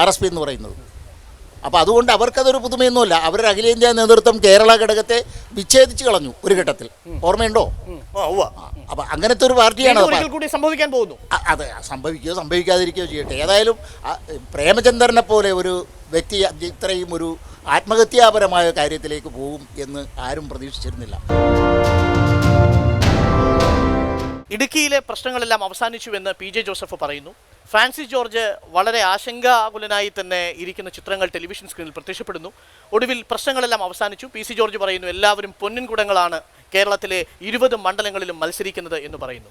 RSP എന്ന് പറയുന്നത്. അപ്പോൾ അതുകൊണ്ട് അവർക്കതൊരു പുതുമയൊന്നുമല്ല. അവരുടെ അഖിലേന്ത്യാ നേതൃത്വം കേരള ഘടകത്തെ വിച്ഛേദിച്ച് കളഞ്ഞു ഒരു ഘട്ടത്തിൽ, ഓർമ്മയുണ്ടോ? അപ്പം അങ്ങനത്തെ ഒരു പാർട്ടിയാണ് സംഭവിക്കാൻ പോകുന്നു. അത് സംഭവിക്കുകയോ സംഭവിക്കാതിരിക്കുകയോ ചെയ്യട്ടെ. ഏതായാലും പ്രേമചന്ദ്രനെ പോലെ ഒരു വ്യക്തി ഇത്രയും ഒരു ആത്മഹത്യാപരമായ കാര്യത്തിലേക്ക് പോകും എന്ന് ആരും പ്രതീക്ഷിച്ചിരുന്നില്ല. ഇടുക്കിയിലെ പ്രശ്നങ്ങളെല്ലാം അവസാനിച്ചുവെന്ന് PJ ജോസഫ് പറയുന്നു. ഫ്രാൻസിസ് ജോർജ് വളരെ ആശങ്കാകുലനായി തന്നെ ഇരിക്കുന്ന ചിത്രങ്ങൾ ടെലിവിഷൻ സ്ക്രീനിൽ പ്രത്യക്ഷപ്പെടുന്നു. ഒടുവിൽ പ്രശ്നങ്ങളെല്ലാം അവസാനിച്ചു. PC ജോർജ് പറയുന്നു എല്ലാവരും പൊന്നിൻ കുടങ്ങളാണ് കേരളത്തിലെ 20 മണ്ഡലങ്ങളിലും മത്സരിക്കുന്നത് എന്ന് പറയുന്നു.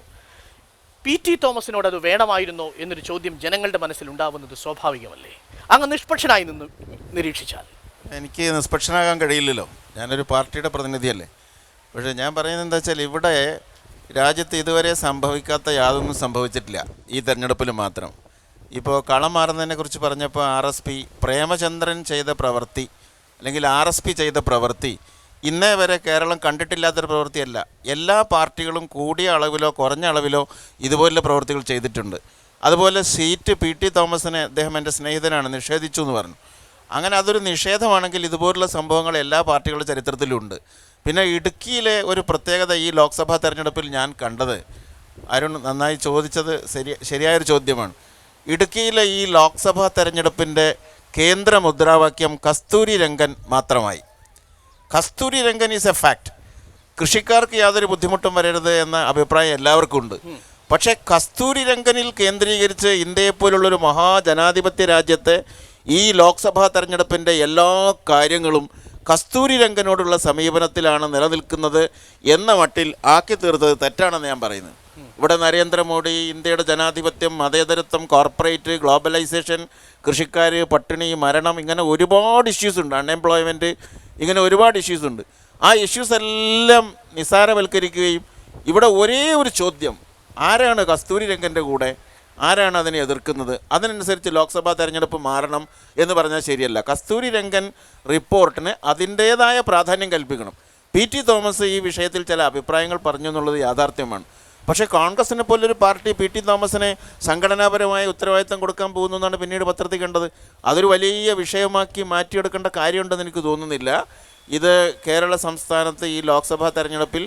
PT തോമസിനോട് അത് വേണമായിരുന്നോ എന്നൊരു ചോദ്യം ജനങ്ങളുടെ മനസ്സിൽ ഉണ്ടാവുന്നത് സ്വാഭാവികമല്ലേ? അങ്ങ് നിഷ്പക്ഷനായി നിന്ന് നിരീക്ഷിച്ചാൽ. എനിക്ക് നിഷ്പക്ഷനാകാൻ കഴിയില്ലല്ലോ, ഞാനൊരു പാർട്ടിയുടെ പ്രതിനിധിയല്ലേ. പക്ഷേ ഞാൻ പറയുന്നത് എന്താ വെച്ചാൽ, ഇവിടെ രാജ്യത്ത് ഇതുവരെ സംഭവിക്കാത്ത യാതൊന്നും സംഭവിച്ചിട്ടില്ല ഈ തെരഞ്ഞെടുപ്പിൽ മാത്രം. ഇപ്പോൾ കളം മാറുന്നതിനെക്കുറിച്ച് പറഞ്ഞപ്പോൾ RSP പ്രേമചന്ദ്രൻ ചെയ്ത പ്രവൃത്തി, അല്ലെങ്കിൽ RSP ചെയ്ത പ്രവൃത്തി ഇന്നേ വരെ കേരളം കണ്ടിട്ടില്ലാത്തൊരു പ്രവൃത്തിയല്ല. എല്ലാ പാർട്ടികളും കൂടിയ അളവിലോ കുറഞ്ഞ അളവിലോ ഇതുപോലുള്ള പ്രവൃത്തികൾ ചെയ്തിട്ടുണ്ട്. അതുപോലെ സീറ്റ് PT തോമസിനെ അദ്ദേഹം എൻ്റെ സ്നേഹിതനാണ് നിഷേധിച്ചു എന്ന് പറഞ്ഞു. അങ്ങനെ അതൊരു നിഷേധമാണെങ്കിൽ ഇതുപോലുള്ള സംഭവങ്ങൾ എല്ലാ പാർട്ടികളുടെ ചരിത്രത്തിലുണ്ട്. പിന്നെ ഇടുക്കിയിലെ ഒരു പ്രത്യേകത ഈ ലോക്സഭാ തെരഞ്ഞെടുപ്പിൽ ഞാൻ കണ്ടത്, അരുൺ നന്നായി ചോദിച്ചത് ശരിയായൊരു ചോദ്യമാണ്. ഇടുക്കിയിലെ ഈ ലോക്സഭാ തെരഞ്ഞെടുപ്പിൻ്റെ കേന്ദ്ര മുദ്രാവാക്യം കസ്തൂരി രംഗൻ മാത്രമായി. Kasturi Rangan is A fact. കൃഷിക്കാർക്ക് യാതൊരു ബുദ്ധിമുട്ടും വരരുത് എന്ന അഭിപ്രായം എല്ലാവർക്കും ഉണ്ട്. പക്ഷേ കസ്തൂരി രംഗനിൽ കേന്ദ്രീകരിച്ച് ഇന്ത്യയെപ്പോലുള്ളൊരു മഹാജനാധിപത്യ രാജ്യത്തെ ഈ ലോക്സഭാ തെരഞ്ഞെടുപ്പിൻ്റെ എല്ലാ കാര്യങ്ങളും കസ്തൂരി രംഗനോടുള്ള സമീപനത്തിലാണ് നിലനിൽക്കുന്നത് എന്ന മട്ടിൽ ആക്കി തീർത്തത് തെറ്റാണെന്ന് ഞാൻ പറയുന്നത്. ഇവിടെ നരേന്ദ്രമോദി, ഇന്ത്യയുടെ ജനാധിപത്യം, മതേതരത്വം, കോർപ്പറേറ്റ്, ഗ്ലോബലൈസേഷൻ, കൃഷിക്കാർ, പട്ടിണി, മരണം, ഇങ്ങനെ ഒരുപാട് ഇഷ്യൂസ് ഉണ്ട്, അൺഎംപ്ലോയ്മെൻറ്റ്, ഇങ്ങനെ ഒരുപാട് ഇഷ്യൂസ് ഉണ്ട്. ആ ഇഷ്യൂസ് എല്ലാം നിസ്സാരവൽക്കരിക്കുകയും ഇവിടെ ഒരേ ഒരു ചോദ്യം, ആരാണ് കസ്തൂരി രംഗൻ്റെ കൂടെ, ആരാണ് അതിനെ എതിർക്കുന്നത്, അതിനനുസരിച്ച് ലോക്സഭാ തെരഞ്ഞെടുപ്പ് മാറണം എന്ന് പറഞ്ഞാൽ ശരിയല്ല. കസ്തൂരി രംഗൻ റിപ്പോർട്ടിന് അതിൻ്റേതായ പ്രാധാന്യം കൽപ്പിക്കണം. PT തോമസ് ഈ വിഷയത്തിൽ ചില അഭിപ്രായങ്ങൾ പറഞ്ഞു എന്നുള്ളത് യാഥാർത്ഥ്യമാണ്. പക്ഷേ കോൺഗ്രസിനെ പോലൊരു പാർട്ടി PT തോമസിനെ സംഘടനാപരമായ ഉത്തരവാദിത്തം കൊടുക്കാൻ പോകുന്നു എന്നാണ് പിന്നീട് പത്രത്തിൽ കണ്ടത്. അതൊരു വലിയ വിഷയമാക്കി മാറ്റിയെടുക്കേണ്ട കാര്യമുണ്ടെന്ന് എനിക്ക് തോന്നുന്നില്ല. ഇത് കേരള സംസ്ഥാനത്ത് ഈ ലോക്സഭാ തെരഞ്ഞെടുപ്പിൽ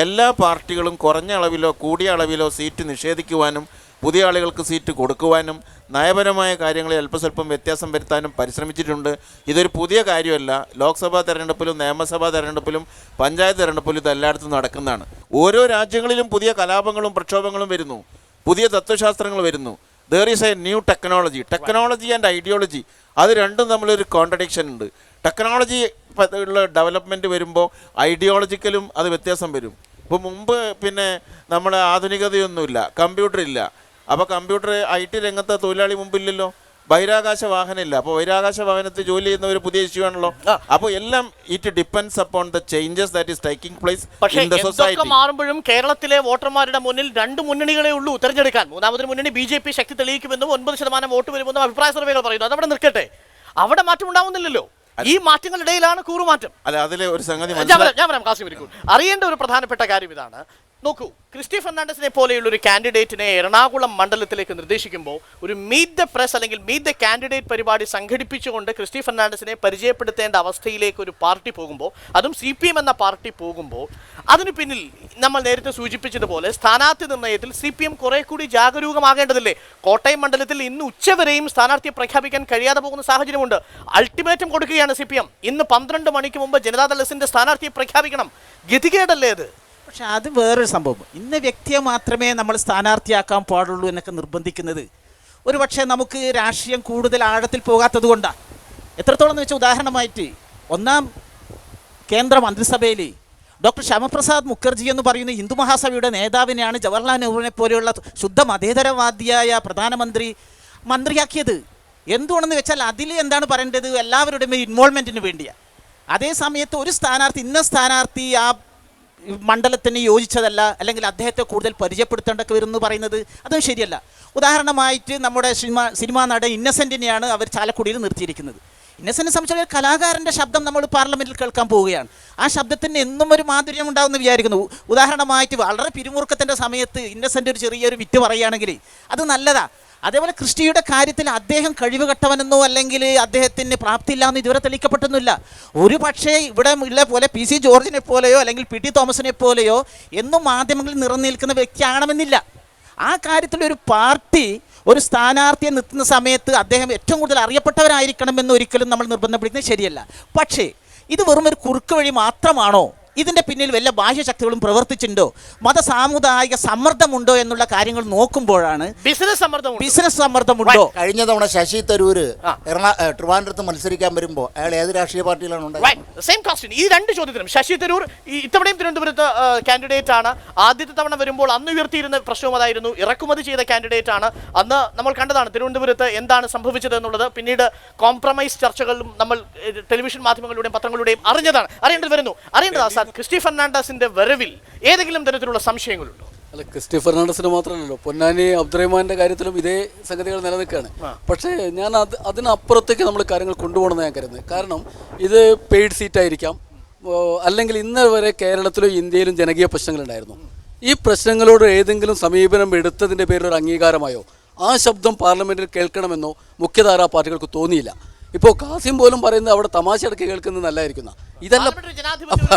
എല്ലാ പാർട്ടികളും കുറഞ്ഞ അളവിലോ കൂടിയ അളവിലോ സീറ്റ് നിഷേധിക്കുവാനും പുതിയ ആളുകൾക്ക് സീറ്റ് കൊടുക്കുവാനും നയപരമായ കാര്യങ്ങളിൽ അല്പസ്വല്പം വ്യത്യാസം വരുത്താനും പരിശ്രമിച്ചിട്ടുണ്ട്. ഇതൊരു പുതിയ കാര്യമല്ല. ലോക്സഭാ തെരഞ്ഞെടുപ്പിലും നിയമസഭാ തെരഞ്ഞെടുപ്പിലും പഞ്ചായത്ത് തെരഞ്ഞെടുപ്പിലും ഇത് എല്ലായിടത്തും നടക്കുന്നതാണ്. ഓരോ രാജ്യങ്ങളിലും പുതിയ കലാപങ്ങളും പ്രക്ഷോഭങ്ങളും വരുന്നു, പുതിയ തത്വശാസ്ത്രങ്ങൾ വരുന്നു. There is A new technology and ideology, അത് രണ്ടും തമ്മിലൊരു കോൺട്രഡിക്ഷൻ ഉണ്ട്. ടെക്നോളജി ഉള്ള ഡെവലപ്മെൻറ്റ് വരുമ്പോൾ ഐഡിയോളജിക്കലും അത് വ്യത്യാസം വരും. ഇപ്പോൾ മുമ്പ് പിന്നെ നമ്മുടെ ആധുനികതയൊന്നുമില്ല, കമ്പ്യൂട്ടർ ഇല്ല, അപ്പോൾ കമ്പ്യൂട്ടർ IT രംഗത്തെ തൊഴിലാളി മുമ്പില്ലല്ലോ. ബഹിരാകാശ വാഹനമില്ല. അപ്പോൾ ബഹിരാകാശ വാഹനത്തിൽ ജോലി ചെയ്യുന്ന ഒരു പുതിയ ഇഷ്യൂ ആണല്ലോ. അപ്പോൾ എല്ലാം it depends upon the changes that is taking place in the society. മാറുമ്പോഴും കേരളത്തിലെ വോട്ടർമാരുടെ മുന്നിൽ 2 മുന്നണികളെ ഉള്ളൂ തിരഞ്ഞെടുക്കാൻ. മൂന്നാമതൊരു മുന്നണി BJP ശക്തി തെളിയിക്കുമെന്നും 9% വോട്ട് വരുമെന്നും അഭിപ്രായ സർവേകൾ പറയുന്നു. അതവിടെ നിൽക്കട്ടെ, അവിടെ മാറ്റം ഉണ്ടാവുന്നില്ലല്ലോ. ഈ മാറ്റങ്ങളിടയിലാണ് കൂറുമാറ്റം. അല്ല, അതിലെ ഒരു സംഗതി ഞാൻ പറയാം കാസിം ഇരിക്കും. അറിയേണ്ട ഒരു പ്രധാനപ്പെട്ട കാര്യം ഇതാണ്. നോക്കൂ, ക്രിസ്റ്റി ഫെർണാണ്ടസിനെ പോലെയുള്ള ഒരു കാൻഡിഡേറ്റിനെ എറണാകുളം മണ്ഡലത്തിലേക്ക് നിർദ്ദേശിക്കുമ്പോൾ ഒരു മീറ്റ് ദ പ്രസ് അല്ലെങ്കിൽ മീറ്റ് ദ കാൻഡിഡേറ്റ് പരിപാടി സംഘടിപ്പിച്ചുകൊണ്ട് ക്രിസ്റ്റി ഫെർണാണ്ടസിനെ പരിചയപ്പെടുത്തേണ്ട അവസ്ഥയിലേക്ക് ഒരു പാർട്ടി പോകുമ്പോൾ, അതും CPM എന്ന പാർട്ടി പോകുമ്പോൾ, അതിനു പിന്നിൽ നമ്മൾ നേരത്തെ സൂചിപ്പിച്ചതുപോലെ സ്ഥാനാർത്ഥി നിർണ്ണയത്തിൽ CPM കുറെ കൂടി ജാഗരൂകമാകേണ്ടതില്ലേ? കോട്ടയം മണ്ഡലത്തിൽ ഇന്ന് ഉച്ചവരെയും സ്ഥാനാർത്ഥിയെ പ്രഖ്യാപിക്കാൻ കഴിയാതെ പോകുന്ന സാഹചര്യമുണ്ട്. അൾട്ടിമേറ്റം കൊടുക്കുകയാണ് CPM. ഇന്ന് 12 മണിക്ക് മുമ്പ് ജനതാദൾ എസിന്റെ സ്ഥാനാർത്ഥിയെ പ്രഖ്യാപിക്കണം. ഗതികേടല്ലേ അത്? പക്ഷെ അത് വേറൊരു സംഭവം. ഇന്ന വ്യക്തിയെ മാത്രമേ നമ്മൾ സ്ഥാനാർത്ഥിയാക്കാൻ പാടുള്ളൂ എന്നൊക്കെ നിർബന്ധിക്കുന്നത് ഒരു പക്ഷേ നമുക്ക് രാഷ്ട്രീയം കൂടുതൽ ആഴത്തിൽ പോകാത്തത് കൊണ്ടാണ്. എത്രത്തോളം എന്ന് വെച്ചാൽ, ഉദാഹരണമായിട്ട് 1ാം കേന്ദ്ര മന്ത്രിസഭയിൽ ഡോക്ടർ ശ്യാമപ്രസാദ് മുഖർജി എന്ന് പറയുന്ന ഹിന്ദു മഹാസഭയുടെ നേതാവിനെയാണ് ജവഹർലാൽ നെഹ്റുവിനെ പോലെയുള്ള ശുദ്ധ മതേതരവാദിയായ പ്രധാനമന്ത്രി മന്ത്രിയാക്കിയത്. എന്തുകൊണ്ടെന്ന് വെച്ചാൽ അതിൽ എന്താണ് പറയേണ്ടത്, എല്ലാവരുടെയും ഇൻവോൾവ്മെൻറ്റിന് വേണ്ടിയാണ്. അതേ സമയത്ത് ഒരു സ്ഥാനാർത്ഥി, ഇന്ന സ്ഥാനാർത്ഥി ആ മണ്ഡലത്തിന് യോജിച്ചതല്ല, അല്ലെങ്കിൽ അദ്ദേഹത്തെ കൂടുതൽ പരിചയപ്പെടുത്തേണ്ടൊക്കെ വരുമെന്ന് പറയുന്നത് അതും ശരിയല്ല. ഉദാഹരണമായിട്ട് നമ്മുടെ സിനിമാ നടൻ ഇന്നസെൻറ്റിനെയാണ് അവർ ചാലക്കുടിയിൽ നിർത്തിയിരിക്കുന്നത്. ഇന്നസെൻറ്റിനെ സംബന്ധിച്ച ഒരു കലാകാരൻ്റെ ശബ്ദം നമ്മൾ പാർലമെൻറ്റിൽ കേൾക്കാൻ പോവുകയാണ്. ആ ശബ്ദത്തിന് എന്നും ഒരു മാധുര്യം ഉണ്ടാവുമെന്ന് വിചാരിക്കുന്നു. ഉദാഹരണമായിട്ട് വളരെ പിരിമുറുക്കത്തിൻ്റെ സമയത്ത് ഇന്നസെൻ്റ് ഒരു ചെറിയൊരു വിറ്റ് പറയുകയാണെങ്കിൽ അത് നല്ലതാണ്. അതേപോലെ ക്രിസ്റ്റിയുടെ കാര്യത്തിൽ അദ്ദേഹം കഴിവ് കെട്ടവനെന്നോ അല്ലെങ്കിൽ അദ്ദേഹത്തിന് പ്രാപ്തിയില്ല എന്ന് ഇതുവരെ തെളിയിക്കപ്പെട്ടൊന്നുമില്ല. ഒരു പക്ഷേ ഇവിടെ ഉള്ള പോലെ PC ജോർജിനെ പോലെയോ അല്ലെങ്കിൽ PT തോമസിനെ പോലെയോ എന്നും മാധ്യമങ്ങളിൽ നിറഞ്ഞു വ്യക്തിയാകണമെന്നില്ല. ആ കാര്യത്തിൽ ഒരു പാർട്ടി ഒരു സ്ഥാനാർത്ഥിയെ നിർത്തുന്ന സമയത്ത് അദ്ദേഹം ഏറ്റവും കൂടുതൽ അറിയപ്പെട്ടവരായിരിക്കണമെന്ന് ഒരിക്കലും നമ്മൾ നിർബന്ധപ്പെടുത്തുന്നത് ശരിയല്ല. പക്ഷേ ഇത് വെറും ഒരു കുറുക്ക് വഴി മാത്രമാണോ? ഇതിൻ്റെ പിന്നിൽ വല്ല ബാഹ്യശക്തികളും പ്രവർത്തിച്ചിട്ടുണ്ടോ, മതസാമുദായിക സമ്മർദ്ദമുണ്ടോ എന്നുള്ള കാര്യങ്ങൾ നോക്കുമ്പോഴാണ് ബിസിനസ് സമ്മർദ്ദമുണ്ടോ. കഴിഞ്ഞ തവണ ശശി തരൂര് ട്രിവാൻഡ്രത്ത് മത്സരിക്കാൻ വരുമ്പോൾ അയാൾ ഏത് രാഷ്ട്രീയ പാർട്ടിയിലാണ് ഉണ്ടായത്? ഈ 2 ചോദ്യത്തിനും ശശി തരൂർ ഇത്തവണയും തിരുവനന്തപുരത്ത് കാൻഡിഡേറ്റ് ആണ്. ആദ്യത്തെ തവണ വരുമ്പോൾ അന്ന് ഉയർത്തിയിരുന്ന പ്രശ്നവും അതായിരുന്നു. ഇറക്കുമതി ചെയ്ത കാൻഡിഡേറ്റ് ആണ്. അന്ന് നമ്മൾ കണ്ടതാണ് തിരുവനന്തപുരത്ത് എന്താണ് സംഭവിച്ചത് എന്നുള്ളത്. പിന്നീട് കോംപ്രമൈസ് ചർച്ചകളിലും നമ്മൾ ടെലിവിഷൻ മാധ്യമങ്ങളുടെയും പത്രങ്ങളുടെയും അറിയേണ്ടത് വരുന്നു. അറിയേണ്ടത് ക്രിസ്റ്റി ഫെർണാണ്ടസിന്റെ വരവിൽ ഏതെങ്കിലും തരത്തിലുള്ള സംശയങ്ങളുണ്ടോ? അല്ല, ക്രിസ്റ്റി ഫെർണാണ്ടസിന് മാത്രമല്ലല്ലോ, പൊന്നാനി അബ്ദുറഹ്മാന്റെ കാര്യത്തിലും ഇതേ സംഗതികൾ നിലനിൽക്കുകയാണ്. പക്ഷേ ഞാൻ അതിനപ്പുറത്തേക്ക് നമ്മൾ കാര്യങ്ങൾ കൊണ്ടുപോകണമെന്ന് ഞാൻ കരുതുന്നത്. കാരണം ഇത് പെയ്ഡ് സീറ്റായിരിക്കാം, അല്ലെങ്കിൽ ഇന്ന് വരെ കേരളത്തിലും ഇന്ത്യയിലും ജനകീയ പ്രശ്നങ്ങളുണ്ടായിരുന്നു. ഈ പ്രശ്നങ്ങളോട് ഏതെങ്കിലും സമീപനം എടുത്തതിൻ്റെ പേരിൽ ഒരു അംഗീകാരമായോ ആ ശബ്ദം പാർലമെൻറ്റിൽ കേൾക്കണമെന്നോ മുഖ്യധാരാ പാർട്ടികൾക്ക് തോന്നിയില്ല. ഇപ്പോൾ കാസിം പോലും പറയുന്നത് അവിടെ തമാശ അടക്കി കേൾക്കുന്നത് നല്ലതായിരിക്കുന്ന ഇതല്ല.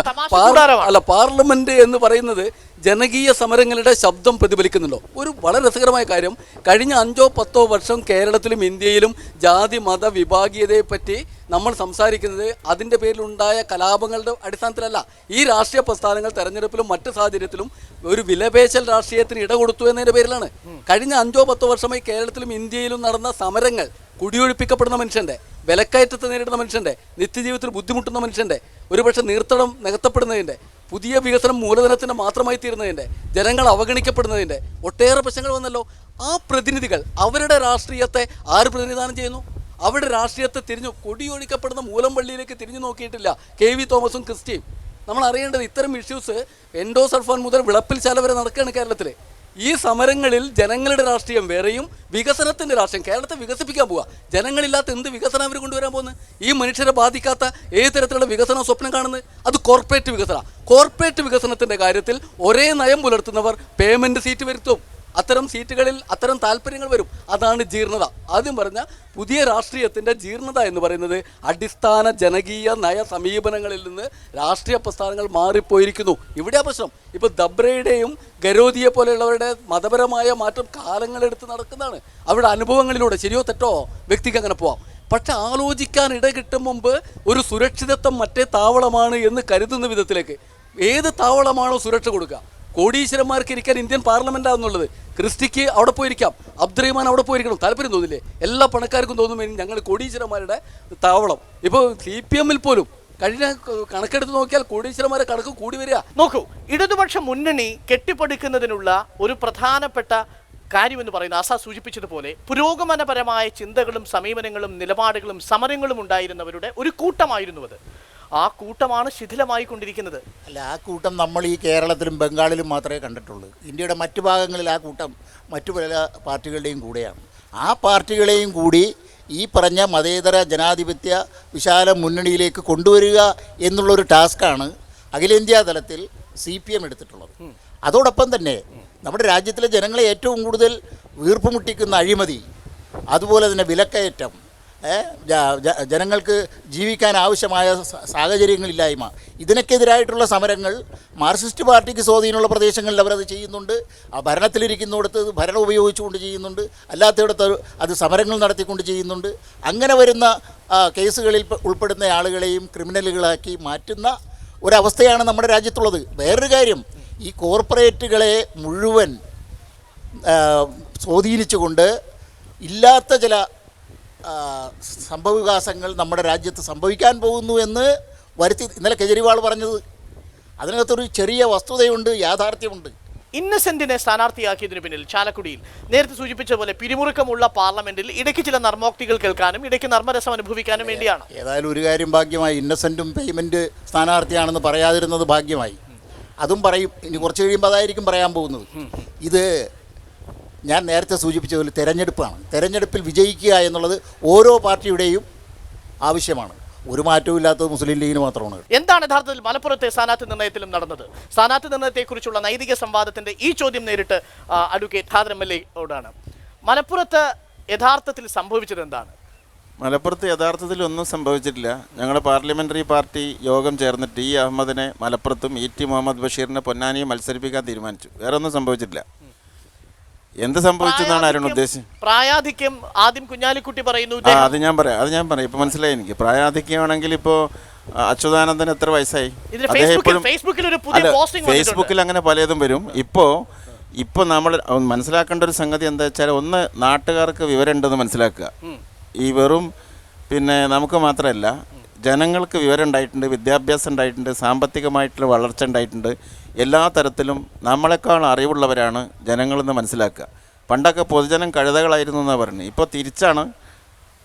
അല്ല, പാർലമെന്റ് എന്ന് പറയുന്നത് ജനകീയ സമരങ്ങളുടെ ശബ്ദം പ്രതിഫലിക്കുന്നുണ്ടോ? ഒരു വളരെ രസകരമായ കാര്യം, കഴിഞ്ഞ 5-10 വർഷം കേരളത്തിലും ഇന്ത്യയിലും ജാതി മത വിഭാഗീയതയെ പറ്റി നമ്മൾ സംസാരിക്കുന്നത് അതിൻ്റെ പേരിലുണ്ടായ കലാപങ്ങളുടെ അടിസ്ഥാനത്തിലല്ല. ഈ രാഷ്ട്രീയ പ്രസ്ഥാനങ്ങൾ തെരഞ്ഞെടുപ്പിലും മറ്റ് സാഹചര്യത്തിലും ഒരു വിലപേശൽ രാഷ്ട്രീയത്തിന് ഇട കൊടുത്തു എന്നതിൻ്റെ പേരിലാണ്. കഴിഞ്ഞ 5-10 വർഷമായി കേരളത്തിലും ഇന്ത്യയിലും നടന്ന സമരങ്ങൾ കുടിയൊഴിപ്പിക്കപ്പെടുന്ന മനുഷ്യൻ്റെ, വിലക്കയറ്റത്തെ നേരിടുന്ന മനുഷ്യൻ്റെ, നിത്യജീവിതത്തിൽ ബുദ്ധിമുട്ടുന്ന മനുഷ്യൻ്റെ, ഒരുപക്ഷെ നീർത്തടം നികത്തപ്പെടുന്നതിൻ്റെ, പുതിയ വികസനം മൂലധനത്തിന് മാത്രമായി തീരുന്നതിൻ്റെ, ജനങ്ങൾ അവഗണിക്കപ്പെടുന്നതിൻ്റെ ഒട്ടേറെ പ്രശ്നങ്ങൾ വന്നല്ലോ. ആ പ്രതിനിധികൾ അവരുടെ രാഷ്ട്രീയത്തെ ആര് പ്രതിനിധാനം ചെയ്യുന്നു? അവരുടെ രാഷ്ട്രീയത്തെ കൊടിയൊഴിക്കപ്പെടുന്ന മൂലംപള്ളിയിലേക്ക് തിരിഞ്ഞു നോക്കിയിട്ടില്ല KV തോമസും ക്രിസ്റ്റിയും. നമ്മൾ അറിയേണ്ടത് ഇത്തരം ഇഷ്യൂസ് എൻഡോസൾഫാൻ മുതൽ വിളപ്പിൽശാല വരെ നടക്കുകയാണ് കേരളത്തിൽ. ഈ സമരങ്ങളിൽ ജനങ്ങളുടെ രാഷ്ട്രീയം വേറെയും വികസനത്തിൻ്റെ രാഷ്ട്രീയം. കേരളത്തെ വികസിപ്പിക്കാൻ പോവുക. ജനങ്ങളില്ലാത്ത എന്ത് വികസനം അവർ കൊണ്ടുവരാൻ പോകുന്നത്? ഈ മനുഷ്യരെ ബാധിക്കാത്ത ഏത് തരത്തിലുള്ള വികസനം സ്വപ്നം കാണുന്നത്? അത് കോർപ്പറേറ്റ് വികസനം. കോർപ്പറേറ്റ് വികസനത്തിൻ്റെ കാര്യത്തിൽ ഒരേ നയം പുലർത്തുന്നവർ പേയ്മെൻറ്റ് സീറ്റ് വരുത്തും. അത്തരം സീറ്റുകളിൽ അത്തരം താല്പര്യങ്ങൾ വരും. അതാണ് ജീർണത. ആദ്യം പറഞ്ഞ പുതിയ രാഷ്ട്രീയത്തിൻ്റെ ജീർണത എന്ന് പറയുന്നത് അടിസ്ഥാന ജനകീയ നയ സമീപനങ്ങളിൽ നിന്ന് രാഷ്ട്രീയ പ്രസ്ഥാനങ്ങൾ മാറിപ്പോയിരിക്കുന്നു. ഇവിടെ പ്രശ്നം ഇപ്പോൾ ദബ്രയുടെയും ഗരോദിയെ പോലെയുള്ളവരുടെ മതപരമായ മാറ്റം കാലങ്ങളെടുത്ത് നടക്കുന്നതാണ്. അവരുടെ അനുഭവങ്ങളിലൂടെ ശരിയോ തെറ്റോ വ്യക്തിക്ക് അങ്ങനെ പോവാം. പക്ഷെ ആലോചിക്കാൻ ഇട കിട്ടും മുമ്പ് ഒരു സുരക്ഷിതത്വം മറ്റേ താവളമാണ് എന്ന് കരുതുന്ന വിധത്തിലേക്ക് ഏത് താവളമാണോ സുരക്ഷ കൊടുക്കുക? കോടീശ്വരന്മാർക്ക് ഇരിക്കാൻ ഇന്ത്യൻ പാർലമെൻറ്റാണെന്നുള്ളത്. ക്രിസ്റ്റിക്ക് അവിടെ പോയിരിക്കാം, അബ്ദുറഹ്മാൻ അവിടെ പോയിരിക്കണം. താല്പര്യം തോന്നില്ലേ? എല്ലാ പണക്കാർക്കും തോന്നുമെങ്കിൽ ഞങ്ങൾ കോടീശ്വരന്മാരുടെ താവളം. ഇപ്പോൾ CPM പോലും കഴിഞ്ഞ കണക്കെടുത്ത് നോക്കിയാൽ കോടീശ്വരന്മാരെ കണക്ക് കൂടി വരിക. നോക്കൂ, ഇടതുപക്ഷ മുന്നണി കെട്ടിപ്പടുക്കുന്നതിനുള്ള ഒരു പ്രധാനപ്പെട്ട കാര്യമെന്ന് പറയുന്നത് ആസാദ് സൂചിപ്പിച്ചതുപോലെ പുരോഗമനപരമായ ചിന്തകളും സമീപനങ്ങളും നിലപാടുകളും സമരങ്ങളും ഉണ്ടായിരുന്നവരുടെ ഒരു കൂട്ടമായിരുന്നു അത്. ആ കൂട്ടമാണ് ശിഥിലമായി കൊണ്ടിരിക്കുന്നത്. അല്ല, ആ കൂട്ടം നമ്മൾ ഈ കേരളത്തിലും ബംഗാളിലും മാത്രമേ കണ്ടിട്ടുള്ളൂ. ഇന്ത്യയുടെ മറ്റു ഭാഗങ്ങളിൽ ആ കൂട്ടം മറ്റു പല പാർട്ടികളുടെയും കൂടെയാണ്. ആ പാർട്ടികളെയും കൂടി ഈ പറഞ്ഞ മതേതര ജനാധിപത്യ വിശാല മുന്നണിയിലേക്ക് കൊണ്ടുവരിക എന്നുള്ളൊരു ടാസ്ക്കാണ് അഖിലേന്ത്യാ തലത്തിൽ CPM എടുത്തിട്ടുള്ളത്. അതോടൊപ്പം തന്നെ നമ്മുടെ രാജ്യത്തിലെ ജനങ്ങളെ ഏറ്റവും കൂടുതൽ വീർപ്പുമുട്ടിക്കുന്ന അഴിമതി, അതുപോലെ തന്നെ വിലക്കയറ്റം, ജനങ്ങൾക്ക് ജീവിക്കാൻ ആവശ്യമായ സാഹചര്യങ്ങളില്ലായ്മ, ഇതിനൊക്കെതിരായിട്ടുള്ള സമരങ്ങൾ മാർക്സിസ്റ്റ് പാർട്ടിക്ക് സ്വാധീനമുള്ള പ്രദേശങ്ങളിൽ അവരത് ചെയ്യുന്നുണ്ട്. ആ ഭരണത്തിലിരിക്കുന്നിടത്ത് ഭരണം ഉപയോഗിച്ചുകൊണ്ട് ചെയ്യുന്നുണ്ട്, അല്ലാത്തയിടത്ത് അത് സമരങ്ങൾ നടത്തിക്കൊണ്ട് ചെയ്യുന്നുണ്ട്. അങ്ങനെ വരുന്ന കേസുകളിൽ ഉൾപ്പെടുന്ന ആളുകളെയും ക്രിമിനലുകളാക്കി മാറ്റുന്ന ഒരവസ്ഥയാണ് നമ്മുടെ രാജ്യത്തുള്ളത്. വേറൊരു കാര്യം, ഈ കോർപ്പറേറ്റുകളെ മുഴുവൻ സ്വാധീനിച്ചുകൊണ്ട് ഇല്ലാത്ത ചില സംഭവവികാസങ്ങൾ നമ്മുടെ രാജ്യത്ത് സംഭവിക്കാൻ പോകുന്നു എന്ന് വരുത്തി ഇന്നലെ കെജ്രിവാൾ പറഞ്ഞത്. അതിനകത്തൊരു ചെറിയ വസ്തുതയുണ്ട്, യാഥാർത്ഥ്യമുണ്ട്. ഇന്നസെന്റിനെ സ്ഥാനാർത്ഥിയാക്കിയതിനു പിന്നിൽ ചാലക്കുടിയിൽ നേരത്തെ സൂചിപ്പിച്ച പോലെ പിരിമുറുക്കമുള്ള പാർലമെന്റിൽ ഇടയ്ക്ക് ചില നർമ്മോക്തികൾ കേൾക്കാനും ഇടയ്ക്ക് നർമ്മരസം അനുഭവിക്കാനും വേണ്ടിയാണ്. ഏതായാലും ഒരു കാര്യം ഭാഗ്യമായി, ഇന്നസെന്റും പേയ്മെന്റ് സ്ഥാനാർത്ഥിയാണെന്ന് പറയാതിരുന്നത് ഭാഗ്യമായി. അതും പറയും, ഇനി കുറച്ച് കഴിയുമ്പോൾ അതായിരിക്കും പറയാൻ പോകുന്നത്. ഇത് ഞാൻ നേരത്തെ സൂചിപ്പിച്ച പോലെ തെരഞ്ഞെടുപ്പാണ്. തെരഞ്ഞെടുപ്പിൽ വിജയിക്കുക എന്നുള്ളത് ഓരോ പാർട്ടിയുടെയും ആവശ്യമാണ്. ഒരു മാറ്റവും ഇല്ലാത്തത് മുസ്ലിം ലീഗിന് മാത്രമാണ്. എന്താണ് യഥാർത്ഥത്തിൽ മലപ്പുറത്തെ സ്ഥാനാർത്ഥി നിർണയത്തിലും നടന്നത്? സ്ഥാനാർത്ഥി നിർണയത്തെക്കുറിച്ചുള്ള നൈതിക സംവാദത്തിന്റെ ഈ ചോദ്യം നേരിട്ട് അഡ്വക്കേറ്റ് ഖാദർ MLA-യോടാണ്. മലപ്പുറത്ത് യഥാർത്ഥത്തിൽ സംഭവിച്ചത് എന്താണ്? മലപ്പുറത്ത് യഥാർത്ഥത്തിൽ ഒന്നും സംഭവിച്ചിട്ടില്ല. ഞങ്ങളുടെ പാർലമെൻ്ററി പാർട്ടി യോഗം ചേർന്നിട്ട് E. അഹമ്മദിനെ മലപ്പുറത്തും E. T. മുഹമ്മദ് ബഷീറിനെ പൊന്നാനിയും മത്സരിപ്പിക്കാൻ തീരുമാനിച്ചു. വേറെ ഒന്നും സംഭവിച്ചിട്ടില്ല. എന്ത് സംഭവിച്ചെന്നാണ് ആരും ഉദ്ദേശിച്ചത്? പ്രായാധിക്യം ആദ്യം കുഞ്ഞാലിക്കുട്ടി പറയുന്നു. അത് ഞാൻ പറയാം ഇപ്പൊ മനസ്സിലായി എനിക്ക്. പ്രായാധിക്യമാണെങ്കിൽ ഇപ്പോൾ അച്യുതാനന്ദന് എത്ര വയസ്സായി? ഫേസ്ബുക്കിൽ അങ്ങനെ പലതും വരും. ഇപ്പോൾ നമ്മൾ മനസ്സിലാക്കേണ്ട ഒരു സംഗതി എന്താ വെച്ചാൽ, ഒന്ന് നാട്ടുകാർക്ക് വിവരമുണ്ടെന്ന് മനസ്സിലാക്കുക. ഈ വെറും പിന്നെ നമുക്ക് മാത്രമല്ല, ജനങ്ങൾക്ക് വിവരം ഉണ്ടായിട്ടുണ്ട്, വിദ്യാഭ്യാസം ഉണ്ടായിട്ടുണ്ട്, സാമ്പത്തികമായിട്ടുള്ള വളർച്ച ഉണ്ടായിട്ടുണ്ട്. എല്ലാ തരത്തിലും നമ്മളെക്കാൾ അറിവുള്ളവരാണ് ജനങ്ങളെന്ന് മനസ്സിലാക്കുക. പണ്ടൊക്കെ പൊതുജനം കഴുതകളായിരുന്നു എന്നാണ് പറഞ്ഞത്. ഇപ്പോൾ തിരിച്ചാണ്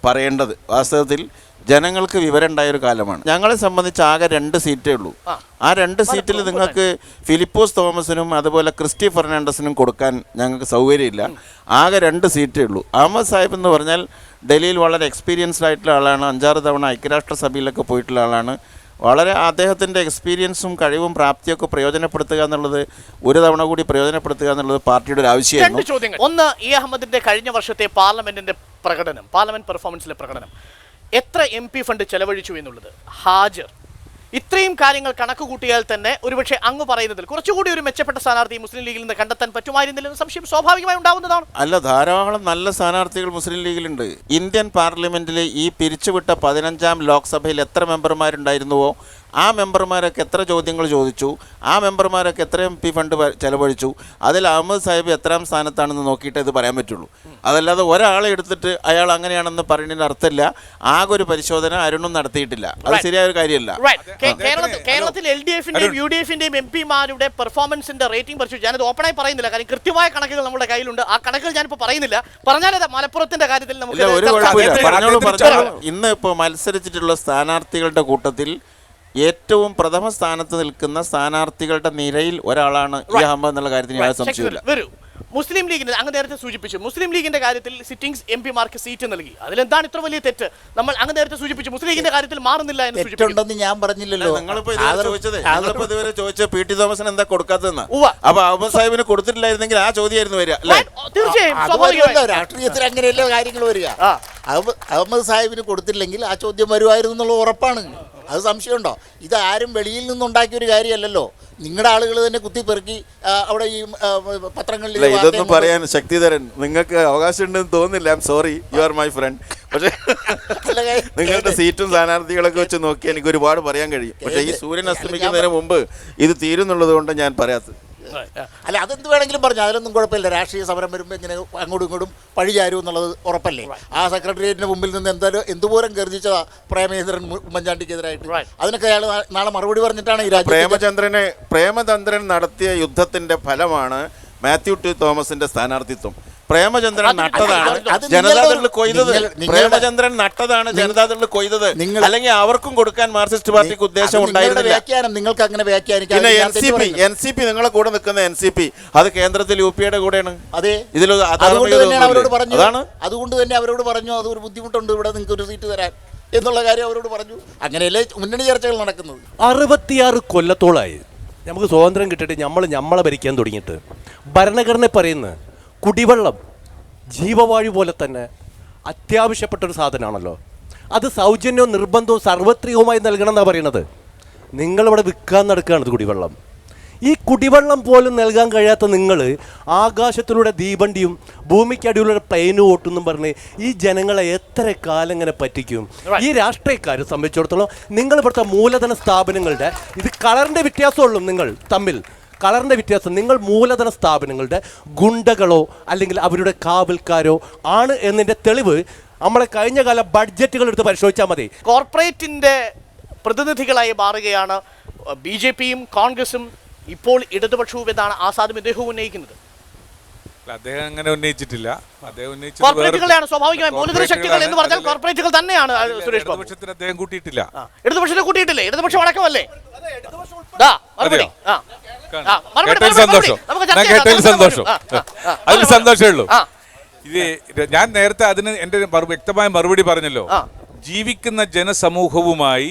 പറയേണ്ടത്. വാസ്തവത്തിൽ ജനങ്ങൾക്ക് വിവരം ഉണ്ടായൊരു കാലമാണ്. ഞങ്ങളെ സംബന്ധിച്ച് ആകെ 2 സീറ്റേ ഉള്ളൂ. ആ 2 സീറ്റിൽ നിങ്ങൾക്ക് ഫിലിപ്പോസ് തോമസിനും അതുപോലെ ക്രിസ്റ്റി ഫെർണാണ്ടസിനും കൊടുക്കാൻ ഞങ്ങൾക്ക് സൗകര്യമില്ല. ആകെ 2 സീറ്റേ ഉള്ളൂ. അഹമ്മദ് സാഹിബ് എന്ന് പറഞ്ഞാൽ ഡൽഹിയിൽ വളരെ എക്സ്പീരിയൻസ്ഡ് ആയിട്ടുള്ള ആളാണ്. 5-6 തവണ ഐക്യരാഷ്ട്രസഭയിലൊക്കെ പോയിട്ടുള്ള ആളാണ്. വളരെ അദ്ദേഹത്തിൻ്റെ എക്സ്പീരിയൻസും കഴിവും പ്രാപ്തിയൊക്കെ പ്രയോജനപ്പെടുത്തുക എന്നുള്ളത്, ഒരു തവണ കൂടി പ്രയോജനപ്പെടുത്തുക എന്നുള്ളത് പാർട്ടിയുടെ ഒരു ആവശ്യമായിരുന്നു. ഒന്ന്, E. അഹമ്മദിന്റെ കഴിഞ്ഞ വർഷത്തെ പാർലമെന്റിന്റെ പ്രകടനം, പാർലമെന്റ് പെർഫോമൻസിലെ പ്രകടനം, എത്ര MP ഫണ്ട് ചെലവഴിച്ചു എന്നുള്ളത്, ഹാജർ, ഇത്രയും കാര്യങ്ങൾ കണക്ക് കൂട്ടിയാൽ തന്നെ ഒരുപക്ഷെ അങ്ങ് പറയുന്നതിൽ കുറച്ചുകൂടി ഒരു മെച്ചപ്പെട്ട സ്ഥാനാർത്ഥി മുസ്ലിം ലീഗിൽ നിന്ന് കണ്ടെത്താൻ പറ്റുമായിരുന്നില്ലെന്ന് സംശയം സ്വാഭാവികമായി ഉണ്ടാവുന്നതാണ്. അല്ല, ധാരാളം നല്ല സ്ഥാനാർത്ഥികൾ മുസ്ലിം ലീഗിലുണ്ട്. ഇന്ത്യൻ പാർലമെന്റിൽ ഈ പിരിച്ചുവിട്ട 15ാം ലോക്സഭയിൽ എത്ര മെമ്പർമാരുണ്ടായിരുന്നുവോ ആ മെമ്പർമാരൊക്കെ എത്ര ചോദ്യങ്ങൾ ചോദിച്ചു, ആ മെമ്പർമാരൊക്കെ എത്ര MP ഫണ്ട് ചെലവഴിച്ചു, അതിൽ അഹമ്മദ് സാഹിബ് എത്രാം സ്ഥാനത്താണെന്ന് നോക്കിയിട്ട് ഇത് പറയാൻ പറ്റുള്ളൂ. അതല്ലാതെ ഒരാളെ എടുത്തിട്ട് അയാൾ അങ്ങനെയാണെന്ന് പറയുന്നതിന് അർത്ഥമില്ല. ആകെ ഒരു പരിശോധന അരുണും നടത്തിയിട്ടില്ല. അത് ശരിയായ ഒരു കാര്യമല്ല. കേരളത്തിൽ LDF-ന്റെയും UDF-ന്റെയും MP-മാരുടെ പെർഫോമൻസിന്റെ റേറ്റിംഗ് പരിശോധിച്ചു. ഞാനത് ഓപ്പണായി പറയുന്നില്ല, കാരണം കൃത്യമായ കണക്കുകൾ നമ്മുടെ കയ്യിലുണ്ട്. ആ കണക്കുകൾ ഞാനിപ്പോൾ പറയുന്നില്ല. പറഞ്ഞാൽ മലപ്പുറത്തിന്റെ കാര്യത്തിൽ നമുക്ക് ഒരു കുഴപ്പമില്ല. ഇന്ന് ഇപ്പോൾ മത്സരിച്ചിട്ടുള്ള സ്ഥാനാർത്ഥികളുടെ കൂട്ടത്തിൽ ഏറ്റവും പ്രഥമ സ്ഥാനത്ത് നിൽക്കുന്ന സ്ഥാനാർത്ഥികളുടെ നിരയിൽ ഒരാളാണ് E. അഹമ്മദ് എന്നുള്ള കാര്യത്തിൽ യാതൊരു സംശയമില്ല. മുസ്ലിം ലീഗിന് അങ്ങ് നേരത്തെ സൂചിപ്പിച്ചു, മുസ്ലിം ലീഗിന്റെ കാര്യത്തിൽ സിറ്റിംഗ്സ് MP-മാർക്ക് സീറ്റ് നൽകി. അതിലെന്താണ് ഇത്ര വലിയ തെറ്റ്? നമ്മൾ അങ്ങ് നേരത്തെ സൂചിപ്പിച്ചു മുസ്ലിം ലീഗിന്റെ കാര്യത്തിൽ മാറുന്നില്ല എന്ന് സൂചിപ്പിച്ചു. ഞാൻ പറഞ്ഞില്ലല്ലോ. നിങ്ങളിപ്പോ ഇതുവരെ ചോദിച്ച PT തോമസിന് എന്താ കൊടുക്കാത്തതെന്ന്. അപ്പൊ അഹമ്മദ് സാഹിബിന് കൊടുത്തിട്ടില്ലായിരുന്നെങ്കിൽ ആ ചോദ്യമായിരുന്നു വരിക. തീർച്ചയായും രാഷ്ട്രീയത്തിൽ അങ്ങനെയല്ലോ കാര്യങ്ങൾ വരിക. അഹമ്മദ് സാഹിബിന് കൊടുത്തില്ലെങ്കിൽ ആ ചോദ്യം വരുമായിരുന്നു എന്നുള്ള ഉറപ്പാണ്. അത് സംശയമുണ്ടോ? ഇത് ആരും വെളിയിൽ നിന്നുണ്ടാക്കിയൊരു കാര്യമല്ലല്ലോ. നിങ്ങളുടെ ആളുകൾ തന്നെ കുത്തിപ്പെറുക്കി അവിടെ ഈ പത്രങ്ങളിൽ. ഇതൊന്നും പറയാൻ ശക്തിധരൻ നിങ്ങൾക്ക് അവകാശമുണ്ടെന്ന് തോന്നുന്നില്ല. I am sorry, you are my friend. പക്ഷേ നിങ്ങളുടെ സീറ്റും സ്ഥാനാർത്ഥികളൊക്കെ വെച്ച് നോക്കി എനിക്ക് ഒരുപാട് പറയാൻ കഴിയും. പക്ഷേ ഈ സൂര്യൻ അസ്തമിക്കുന്നതിന് മുമ്പ് ഇത് തീരുന്നുള്ളത് കൊണ്ട് ഞാൻ പറയാത്തത്. അല്ല, അതെന്ത് വേണമെങ്കിലും പറഞ്ഞു, അതിലൊന്നും കുഴപ്പമില്ല. രാഷ്ട്രീയ സമരം വരുമ്പോൾ ഇങ്ങനെ അങ്ങോട്ടും ഇങ്ങോട്ടും പഴി ചാരും എന്നുള്ളത് ഉറപ്പല്ലേ. ആ സെക്രട്ടേറിയറ്റിന് മുമ്പിൽ നിന്ന് എന്തോരം ഗർജിച്ചതാ പ്രേമചന്ദ്രൻ ഉമ്മൻചാണ്ടിക്കെതിരായിട്ട്. അതിനൊക്കെ അയാൾ നാളെ മറുപടി പറഞ്ഞിട്ടാണ് ഈ രാജ്യം. പ്രേമചന്ദ്രൻ നടത്തിയ യുദ്ധത്തിന്റെ ഫലമാണ് മാത്യു T. തോമസിന്റെ സ്ഥാനാർത്ഥിത്വം. പ്രേമചന്ദ്രൻ നട്ടതാണ് അത് ജനതാദൾ കൊയ്തത്. നിങ്ങൾ- പ്രേമചന്ദ്രൻ നട്ടതാണ് ജനതാദൾ കൊയ്തത്. അല്ലെങ്കിൽ അവർക്കും കൊടുക്കാൻ മാർക്സിസ്റ്റ് പാർട്ടിക്ക് ഉദ്ദേശം ഉണ്ടായിരുന്നില്ല. വ്യാഖ്യാനം നിങ്ങൾക്ക് അങ്ങനെ വ്യാഖ്യാനിക്കാം. പിന്നെ NCP നിങ്ങളെ കൂടെ നിൽക്കുന്ന NCP അത് കേന്ദ്രത്തിൽ UPയുടെ കൂടെയാണ്. അതെ, ഇതിൽ അതുകൊണ്ട് തന്നെ അവരോട് പറഞ്ഞു, അതുകൊണ്ട് തന്നെ അവരോട് പറഞ്ഞു അതൊരു ബുദ്ധിമുട്ടുണ്ട് ഇവിടെ നിങ്ങൾക്ക് ഒരു സീറ്റ് തരാൻ എന്നുള്ള കാര്യം അവരോട് പറഞ്ഞു. അങ്ങനെയല്ലേ മുന്നണി ചർച്ചകൾ നടക്കുന്നത്. 66 കൊല്ലത്തോളമായി നമുക്ക് സ്വാതന്ത്ര്യം കിട്ടിയിട്ട് നമ്മളെ ഭരിക്കാൻ തുടങ്ങിയിട്ട്. ഭരണഘടന പറയുന്ന കുടിവെള്ളം ജീവവായു പോലെ തന്നെ അത്യാവശ്യപ്പെട്ടൊരു സാധനമാണല്ലോ. അത് സൗജന്യവും നിർബന്ധവും സാർവത്രികവുമായി നൽകണം എന്നാണ് പറയുന്നത്. നിങ്ങളിവിടെ വിൽക്കാൻ നടക്കുകയാണ് കുടിവെള്ളം. ഈ കുടിവെള്ളം പോലും നൽകാൻ കഴിയാത്ത നിങ്ങൾ ആകാശത്തിലൂടെ ദീപണ്ടിയും ഭൂമിക്കടിയിലൂടെ പ്ലെയിനും ഓട്ടുന്നും പറഞ്ഞ് ഈ ജനങ്ങളെ എത്ര കാലം ഇങ്ങനെ പറ്റിക്കും? ഈ രാഷ്ട്രീയക്കാരെ സംബന്ധിച്ചിടത്തോളം നിങ്ങൾ ഇവിടുത്തെ മൂലധന സ്ഥാപനങ്ങളുടെ ഇത് കളറിൻ്റെ വ്യത്യാസമുള്ളൂ നിങ്ങൾ തമ്മിൽ. കളറിൻ്റെ വ്യത്യാസം. നിങ്ങൾ മൂലധന സ്ഥാപനങ്ങളുടെ ഗുണ്ടകളോ അല്ലെങ്കിൽ അവരുടെ കാവൽക്കാരോ ആണ് എന്നതിൻ്റെ തെളിവ് നമ്മളെ കഴിഞ്ഞ കാല ബഡ്ജറ്റുകൾ എടുത്ത് പരിശോധിച്ചാൽ മതി. കോർപ്പറേറ്റിന്റെ പ്രതിനിധികളായി മാറുകയാണ് BJPയും കോൺഗ്രസും ഇപ്പോൾ ഇടതുപക്ഷവും എന്നാണ് ആസാദും ഇദ്ദേഹവും ഉന്നയിക്കുന്നത്. അദ്ദേഹം അങ്ങനെ ഉന്നയിച്ചിട്ടില്ല. അദ്ദേഹം ഉന്നയിച്ചത് കോർപ്പറേറ്റുകളെയാണ് സ്വാഭാവികമായി മൂലധന ശക്തികൾ എന്ന് പറഞ്ഞാൽ കോർപ്പറേറ്റുകൾ തന്നെയാണ്. സുരേഷ് ബാബു, ഇടതുപക്ഷത്തിന് അദ്ദേഹം കൂട്ടിയിട്ടില്ല. ഇടതുപക്ഷത്തെ കൂട്ടിയിട്ടില്ലേ? ഇടതുപക്ഷം അടക്കമല്ലേ? കേട്ടതിൽ സന്തോഷം. അതിൽ സന്തോഷമേ ഉള്ളൂ. ഇത് ഞാൻ നേരത്തെ അതിന് എൻ്റെ വ്യക്തമായ മറുപടി പറഞ്ഞല്ലോ. ജീവിക്കുന്ന ജനസമൂഹവുമായി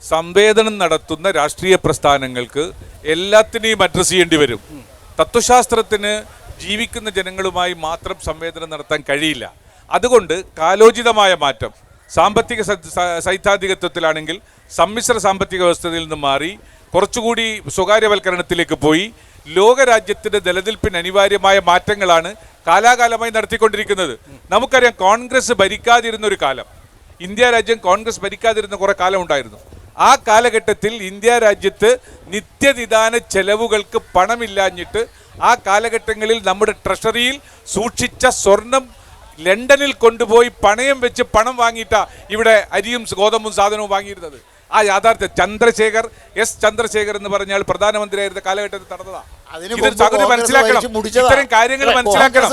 സംവേദനം നടത്തുന്ന രാഷ്ട്രീയ പ്രസ്ഥാനങ്ങൾക്ക് എല്ലാത്തിനെയും അഡ്രസ് ചെയ്യേണ്ടി വരും. തത്വശാസ്ത്രത്തിന് ജീവിക്കുന്ന ജനങ്ങളുമായി മാത്രം സംവേദനം നടത്താൻ കഴിയില്ല. അതുകൊണ്ട് കാലോചിതമായ മാറ്റം, സാമ്പത്തിക സൈദ്ധാന്തികത്വത്തിലാണെങ്കിൽ സമ്മിശ്ര സാമ്പത്തിക വ്യവസ്ഥയിൽ നിന്ന് മാറി കുറച്ചുകൂടി സ്വകാര്യവൽക്കരണത്തിലേക്ക് പോയി ലോകരാജ്യത്തിൻ്റെ നിലനിൽപ്പിന് അനിവാര്യമായ മാറ്റങ്ങളാണ് കാലാകാലമായി നടത്തിക്കൊണ്ടിരിക്കുന്നത്. നമുക്കറിയാം, കോൺഗ്രസ് ഭരിക്കാതിരുന്ന ഒരു കാലം, ഇന്ത്യ രാജ്യം കോൺഗ്രസ് ഭരിക്കാതിരുന്ന കുറേ കാലം ഉണ്ടായിരുന്നു. ആ കാലഘട്ടത്തിൽ ഇന്ത്യ രാജ്യത്ത് നിത്യനിദാന ചെലവുകൾക്ക് പണമില്ലാഞ്ഞിട്ട് ആ കാലഘട്ടങ്ങളിൽ നമ്മുടെ ട്രഷറിയിൽ സൂക്ഷിച്ച സ്വർണം ലണ്ടനിൽ കൊണ്ടുപോയി പണയം വെച്ച് പണം വാങ്ങിയിട്ടാ ഇവിടെ അരിയും ഗോതമ്പും സാധനവും വാങ്ങിയിരുന്നത്. ആ യാഥാർത്ഥ്യം ചന്ദ്രശേഖർ എന്ന് പറഞ്ഞാൽ പ്രധാനമന്ത്രിയായിരുന്ന കാലഘട്ടത്തിൽ നടന്നതാണ്. മനസ്സിലാക്കണം, ഇത്തരം കാര്യങ്ങൾ മനസ്സിലാക്കണം.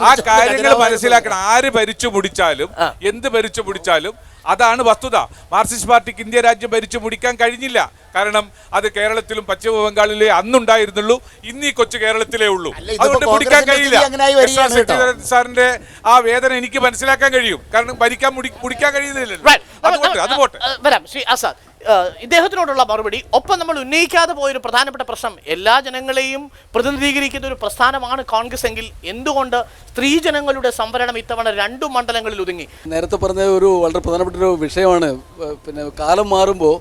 ആ കാര്യങ്ങൾ മനസ്സിലാക്കണം. ആര് ഭരിച്ചു മുടിച്ചാലും എന്ത് ഭരിച്ചു മുടിച്ചാലും അതാണ് വസ്തുത. മാർക്സിസ്റ്റ് പാർട്ടിക്ക് ഇന്ത്യ രാജ്യം ഭരിച്ചു മുടിക്കാൻ കഴിഞ്ഞില്ല. കാരണം അത് കേരളത്തിലും പശ്ചിമ ബംഗാളിലെ അന്നുണ്ടായിരുന്നുള്ളൂ, ഇന്ന് ഈ കൊച്ചു കേരളത്തിലെ ഉള്ളൂ. അതുകൊണ്ട് മുടിക്കാൻ കഴിയില്ല. സാറിന്റെ ആ വേദന എനിക്ക് മനസ്സിലാക്കാൻ കഴിയും. കാരണം മുടിക്കാൻ കഴിയുന്നില്ലല്ലോ. അതുപോട്ടെ. വരാം ശ്രീ ആസാദ്, ഇദ്ദേഹത്തിനോടുള്ള മറുപടി. ഒപ്പം നമ്മൾ ഉന്നയിക്കാതെ പോയൊരു പ്രധാനപ്പെട്ട പ്രശ്നം, എല്ലാ ജനങ്ങളെയും പ്രതിനിധീകരിക്കുന്ന ഒരു പ്രസ്ഥാനമാണ് കോൺഗ്രസ് എങ്കിൽ എന്തുകൊണ്ട് സ്ത്രീജനങ്ങളുടെ സംവരണം ഇത്തവണ 2 മണ്ഡലങ്ങളിൽ ഒതുങ്ങി? നേരത്തെ പറഞ്ഞ ഒരു വളരെ പ്രധാനപ്പെട്ട ഒരു വിഷയമാണ്. പിന്നെ കാലം മാറുമ്പോൾ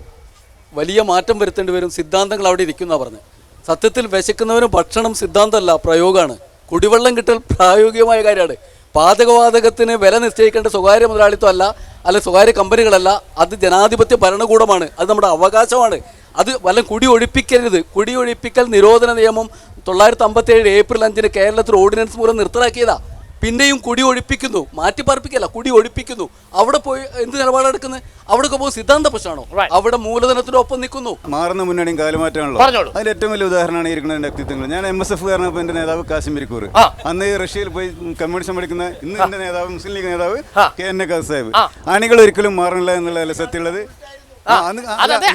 വലിയ മാറ്റം വരുത്തേണ്ടി വരും, സിദ്ധാന്തങ്ങൾ അവിടെ ഇരിക്കുന്നതാണ് പറഞ്ഞത്. സത്യത്തിൽ വിശക്കുന്നവന് ഭക്ഷണം സിദ്ധാന്തമല്ല, പ്രയോഗമാണ്. കുടിവെള്ളം കിട്ടൽ പ്രായോഗികമായ കാര്യമാണ്. പാചകവാതകത്തിന് വില നിശ്ചയിക്കേണ്ട സ്വകാര്യ മുതലാളിത്തമല്ല, അല്ല സ്വകാര്യ കമ്പനികളല്ല, അത് ജനാധിപത്യ ഭരണകൂടമാണ്. അത് നമ്മുടെ അവകാശമാണ്. അത് വല്ല കുടി ഒഴിപ്പിക്കരുത്. കുടി ഒഴിപ്പിക്കൽ നിരോധന നിയമം 957 ഏപ്രിൽ 5 കേരളത്തിൽ ഓർഡിനൻസ് മൂലം നിർത്തലാക്കിയതാ. പിന്നെയും കുടി ഒഴിപ്പിക്കുന്നു, മാറ്റിപ്പാർപ്പിക്കല്ല, കുടി ഒഴിപ്പിക്കുന്നു. അവിടെ പോയി എന്ത് നിലപാടെടുക്കുന്നത്? അവിടെ പോകുമ്പോൾ സിദ്ധാന്ത പ്രശ്നമാണോ? അവിടെ മൂലധനത്തിനൊപ്പം നിൽക്കുന്നു. മാറുന്ന മുന്നണിയും കാലുമാറ്റമാണല്ലോ. അതിൽ ഏറ്റവും വലിയ ഉദാഹരണമാണ് ഇരിക്കുന്ന വ്യക്തിത്വങ്ങൾ. ഞാൻ MSF കാരനപ്പോൾ എൻ്റെ നേതാവ് കാസിം മിരിക്കൂർ, അന്ന് റഷ്യയിൽ പോയി കമ്മ്യൂണിസം പഠിക്കുന്ന ഇന്ന് എൻ്റെ നേതാവ് മുസ്ലിം ലീഗ് നേതാവ് KN കാസ് സാഹിബ്. അണികൾ ഒരിക്കലും മാറണില്ല എന്നുള്ളതല്ല സത്യമുള്ളത്.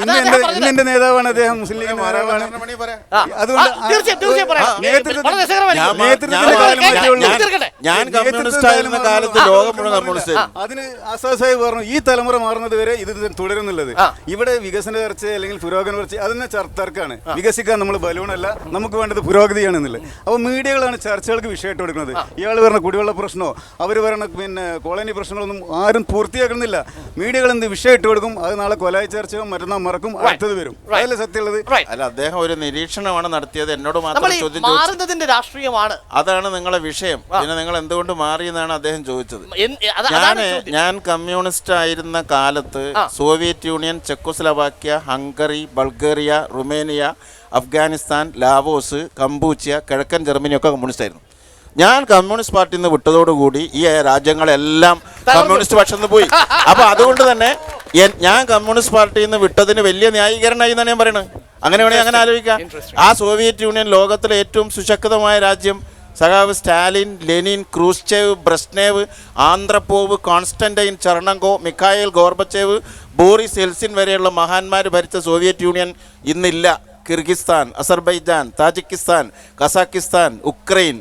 ഇന്ന് എന്റെ നേതാവാണ് അദ്ദേഹം, മുസ്ലിം ലീഗ് നേതാവാണ്. അതിന് ആസാദ് സാഹിബ് പറഞ്ഞു, ഈ തലമുറ മാറുന്നത് വരെ ഇത് തുടരുന്നുള്ളത്. ഇവിടെ വികസന ചർച്ച അല്ലെങ്കിൽ പുരോഗമന ചർച്ച അതെന്നെ തർക്കമാണ്. വികസിക്കാൻ നമ്മൾ ബലൂണല്ല, നമുക്ക് വേണ്ടത് പുരോഗതിയാണെന്നുള്ളത്. അപ്പോൾ മീഡിയകളാണ് ചർച്ചകൾക്ക് വിഷയമായിട്ട് കൊടുക്കുന്നത്. ഇയാൾ പറഞ്ഞ കുടിവെള്ള പ്രശ്നമോ അവർ പറഞ്ഞ പിന്നെ കോളനി പ്രശ്നങ്ങളൊന്നും ആരും പൂർത്തിയാക്കുന്നില്ല. മീഡിയകൾ എന്ത് വിഷയമായിട്ട് കൊടുക്കും, അത് നാളെ ചർച്ചയോ മറ്റന്നാൾ മറക്കും, അടുത്തത് വരും. അതല്ലേ സത്യമുള്ളത്? അല്ല, അദ്ദേഹം ഒരു നിരീക്ഷണമാണ് നടത്തിയത്. എന്നോട് മാത്രം ചോദ്യം മാറുന്നതിന്റെ രാഷ്ട്രീയമാണ്, അതാണ് നിങ്ങളെ വിഷയം. പിന്നെ നിങ്ങൾ എന്തുകൊണ്ട് മാറി എന്നാണ് അദ്ദേഹം ചോദിച്ചത്. ഞാൻ കമ്മ്യൂണിസ്റ്റ് ആയിരുന്ന കാലത്ത് Soviet Union, Czechoslovakia, Hungary, Bulgaria, Rumania, Afghanistan, Laos, Kampuchea, കിഴക്കൻ ജർമ്മനിയൊക്കെ കമ്മ്യൂണിസ്റ്റ് ആയിരുന്നു. ഞാൻ കമ്മ്യൂണിസ്റ്റ് പാർട്ടിയിൽ നിന്ന് വിട്ടതോടുകൂടി ഈ രാജ്യങ്ങളെല്ലാം കമ്മ്യൂണിസ്റ്റ് പക്ഷം നിന്ന് പോയി. അപ്പൊ അതുകൊണ്ട് തന്നെ ഞാൻ കമ്മ്യൂണിസ്റ്റ് പാർട്ടിയിൽ നിന്ന് വിട്ടതിന് വലിയ ന്യായീകരണമായി എന്നാണ് ഞാൻ പറയുന്നത്. അങ്ങനെ വേണമെങ്കിൽ അങ്ങനെ ആലോചിക്കാം. ആ സോവിയറ്റ് യൂണിയൻ ലോകത്തിലെ ഏറ്റവും സുശക്തമായ രാജ്യം സഖാവ് Stalin, Lenin, Khrushchev, Brezhnev, Andropov, Konstantin Chernenko, Mikhail Gorbachev, Boris Yeltsin വരെയുള്ള മഹാന്മാർ ഭരിച്ച സോവിയറ്റ് യൂണിയൻ ഇന്നില്ല. Kyrgyzstan, Azerbaijan, Tajikistan, Kazakhstan, Ukraine,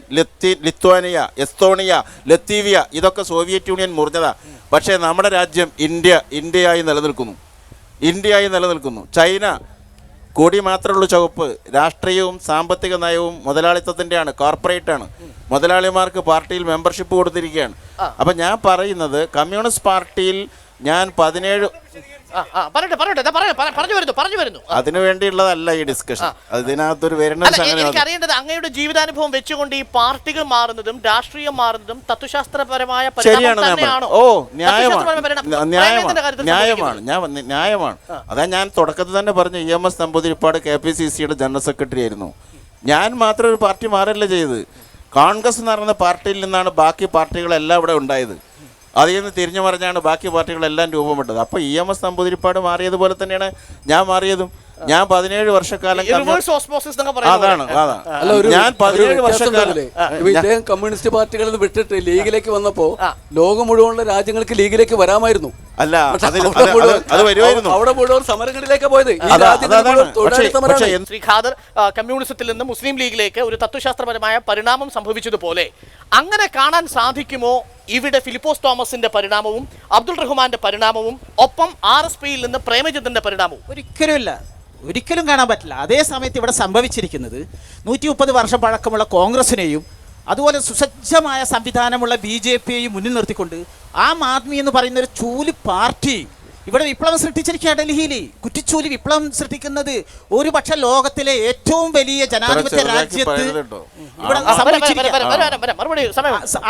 Lithuania, Estonia, Latvia ഇതൊക്കെ സോവിയറ്റ് യൂണിയൻ മുറിഞ്ഞതാണ്. പക്ഷേ നമ്മുടെ രാജ്യം ഇന്ത്യയായി നിലനിൽക്കുന്നു. ചൈന കൊടി മാത്രമുള്ള ചുവപ്പ്, രാഷ്ട്രീയവും സാമ്പത്തിക നയവും മുതലാളിത്തത്തിൻ്റെയാണ്, കോർപ്പറേറ്റാണ്. മുതലാളിമാർക്ക് പാർട്ടിയിൽ മെമ്പർഷിപ്പ് കൊടുത്തിരിക്കുകയാണ്. അപ്പം ഞാൻ പറയുന്നത് കമ്മ്യൂണിസ്റ്റ് പാർട്ടിയിൽ ഞാൻ 17 പറഞ്ഞു വരുന്നു. അതിനു വേണ്ടിയുള്ളതല്ല ഈ ഡിസ്കഷൻ. അതിനകത്തൊരു എനിക്ക് അറിയേണ്ടത് അങ്ങയുടെ ജീവിതാനുഭവം വെച്ചുകൊണ്ട് ഈ പാർട്ടികൾ മാറുന്നതും രാഷ്ട്രീയം മാറുന്നതും തത്വശാസ്ത്രപരമായ ശരിയാണ്. ന്യായമാണ്. അതാ ഞാൻ തുടക്കത്തിൽ തന്നെ പറഞ്ഞു, EMS നമ്പൂതിരിപ്പാട് KPCCയുടെ ജനറൽ സെക്രട്ടറി ആയിരുന്നു. ഞാൻ മാത്രം ഒരു പാർട്ടി മാറല്ല ചെയ്തത്. കോൺഗ്രസ് എന്ന് പറയുന്ന പാർട്ടിയിൽ നിന്നാണ് ബാക്കി പാർട്ടികളെല്ലാം ഇവിടെ ഉണ്ടായത്. അതിൽ നിന്ന് തിരിഞ്ഞു പറഞ്ഞാണ് ബാക്കി പാർട്ടികളെല്ലാം രൂപപ്പെട്ടത്. അപ്പോൾ EMS നമ്പൂതിരിപ്പാട് മാറിയതുപോലെ തന്നെയാണ് ഞാൻ മാറിയതും. ഞാൻ 17 വർഷക്കാലം അതാണ് ഞാൻ 17 വർഷക്കാലം കമ്മ്യൂണിസ്റ്റ് പാർട്ടികളിൽ നിന്ന് വിട്ടിട്ട് ലീഗിലേക്ക് വന്നപ്പോ ലോകം മുഴുവനുള്ള രാജ്യങ്ങൾക്ക് ലീഗിലേക്ക് വരാമായിരുന്നു. അല്ല, അത് വരുമായിരുന്നു. അവിടെ മുഴുവൻ സമരങ്ങളിലേക്ക് പോയത്. ശ്രീ ഖാദർ കമ്മ്യൂണിസത്തിൽ നിന്ന് മുസ്ലിം ലീഗിലേക്ക് ഒരു തത്വശാസ്ത്രപരമായ പരിണാമം സംഭവിച്ചതുപോലെ അങ്ങനെ കാണാൻ സാധിക്കുമോ ഇവിടെ ഫിലിപ്പോസ് തോമസിന്റെ പരിണാമവും അബ്ദുൾ റഹ്മാന്റെ പരിണാമവും ഒപ്പം RSPയിൽ നിന്ന് പ്രേമചന്ദ്രന്റെ പരിണാമവും? ഒരിക്കലും കാണാൻ പറ്റില്ല. അതേ സമയത്ത് ഇവിടെ സംഭവിച്ചിരിക്കുന്നത് 130 വർഷം പഴക്കമുള്ള കോൺഗ്രസിനെയും അതുപോലെ സുസജ്ജമായ സംവിധാനമുള്ള BJPയെയും മുന്നിൽ നിർത്തിക്കൊണ്ട് ആം ആദ്മി എന്ന് പറയുന്ന ഒരു ചൂല് പാർട്ടി ഇവിടെ വിപ്ലവം സൃഷ്ടിച്ചിരിക്കുക. ഡൽഹിയിൽ കുറ്റിച്ചൂലി വിപ്ലവം സൃഷ്ടിക്കുന്നത് ഒരു പക്ഷേ ലോകത്തിലെ ഏറ്റവും വലിയ ജനാധിപത്യ രാജ്യത്ത്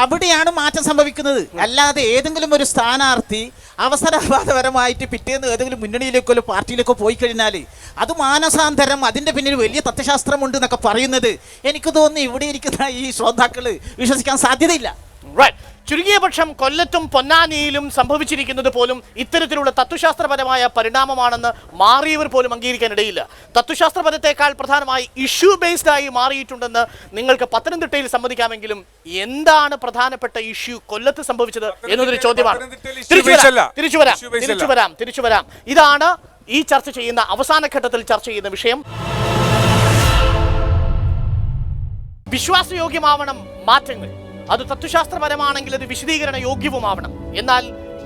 അവിടെയാണ് മാറ്റം സംഭവിക്കുന്നത്. അല്ലാതെ ഏതെങ്കിലും ഒരു സ്ഥാനാർത്ഥി അവസരവാദപരമായിട്ട് പിറ്റേന്ന് ഏതെങ്കിലും മുന്നണിയിലേക്കോ പാർട്ടിയിലേക്കോ പോയി കഴിഞ്ഞാൽ അത് മാനസാന്തരം, അതിൻ്റെ പിന്നിൽ വലിയ തത്വശാസ്ത്രമുണ്ട് എന്നൊക്കെ പറയുന്നത് എനിക്ക് തോന്നുന്നു ഇവിടെ ഇരിക്കുന്ന ഈ ശ്രോതാക്കൾ വിശ്വസിക്കാൻ സാധ്യതയില്ല. ചുരുങ്ങിയ പക്ഷം കൊല്ലത്തും പൊന്നാനിയിലും സംഭവിച്ചിരിക്കുന്നത് പോലും ഇത്തരത്തിലുള്ള തത്വശാസ്ത്രപരമായ പരിണാമമാണെന്ന് മാറിയവർ പോലും അംഗീകരിക്കാനിടയില്ല. തത്വശാസ്ത്രപരത്തെക്കാൾ പ്രധാനമായി ഇഷ്യൂ ബേസ്ഡ് ആയി മാറിയിട്ടുണ്ടെന്ന് നിങ്ങൾക്ക് പത്തനംതിട്ടയിൽ സമ്മതിക്കാമെങ്കിലും എന്താണ് പ്രധാനപ്പെട്ട ഇഷ്യൂ കൊല്ലത്ത് സംഭവിച്ചത് എന്നതൊരു ചോദ്യമാണ്. തിരിച്ചു വരാം. ഇതാണ് ഈ ചർച്ച ചെയ്യുന്ന അവസാന ഘട്ടത്തിൽ ചർച്ച ചെയ്യുന്ന വിഷയം. വിശ്വാസയോഗ്യമാവണം മാറ്റങ്ങൾ. അത് തത്വശാസ്ത്രപരമാണെങ്കിൽ അത് വിശദീകരണ യോഗ്യവുമാവണം. എന്നാൽ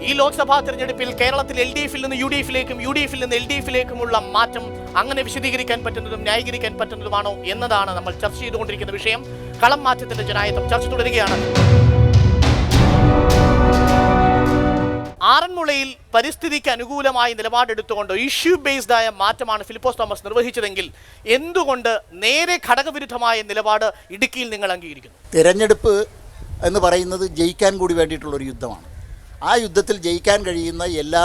ഈ ലോക്സഭാ തെരഞ്ഞെടുപ്പിൽ കേരളത്തിൽ LDFൽ നിന്ന് UDFിലേക്കും UDFൽ നിന്ന് LDFിലേക്കുമുള്ള മാറ്റം അങ്ങനെ വിശദീകരിക്കാൻ പറ്റുന്നതും ന്യായീകരിക്കാൻ പറ്റുന്നതുമാണോ എന്നതാണ് നമ്മൾ ചർച്ച ചെയ്തുകൊണ്ടിരിക്കുന്ന വിഷയം. കളം മാറ്റത്തിന്റെ ജനായത്വം ചർച്ച തുടരുകയാണ്. ആറന്മുളയിൽ പരിസ്ഥിതിക്ക് അനുകൂലമായ നിലപാടെടുത്തുകൊണ്ട് ഇഷ്യൂ ബേസ്ഡ് ആയ മാറ്റമാണ് ഫിലിപ്പോസ് തോമസ് നിർവഹിച്ചതെങ്കിൽ എന്തുകൊണ്ട് നേരെ ഘടകവിരുദ്ധമായ നിലപാട് ഇടുക്കിയിൽ നിങ്ങൾ അംഗീകരിക്കുന്നു? തിരഞ്ഞെടുപ്പ് എന്ന് പറയുന്നത് ജയിക്കാൻ കൂടി വേണ്ടിയിട്ടുള്ളൊരു യുദ്ധമാണ്. ആ യുദ്ധത്തിൽ ജയിക്കാൻ കഴിയുന്ന എല്ലാ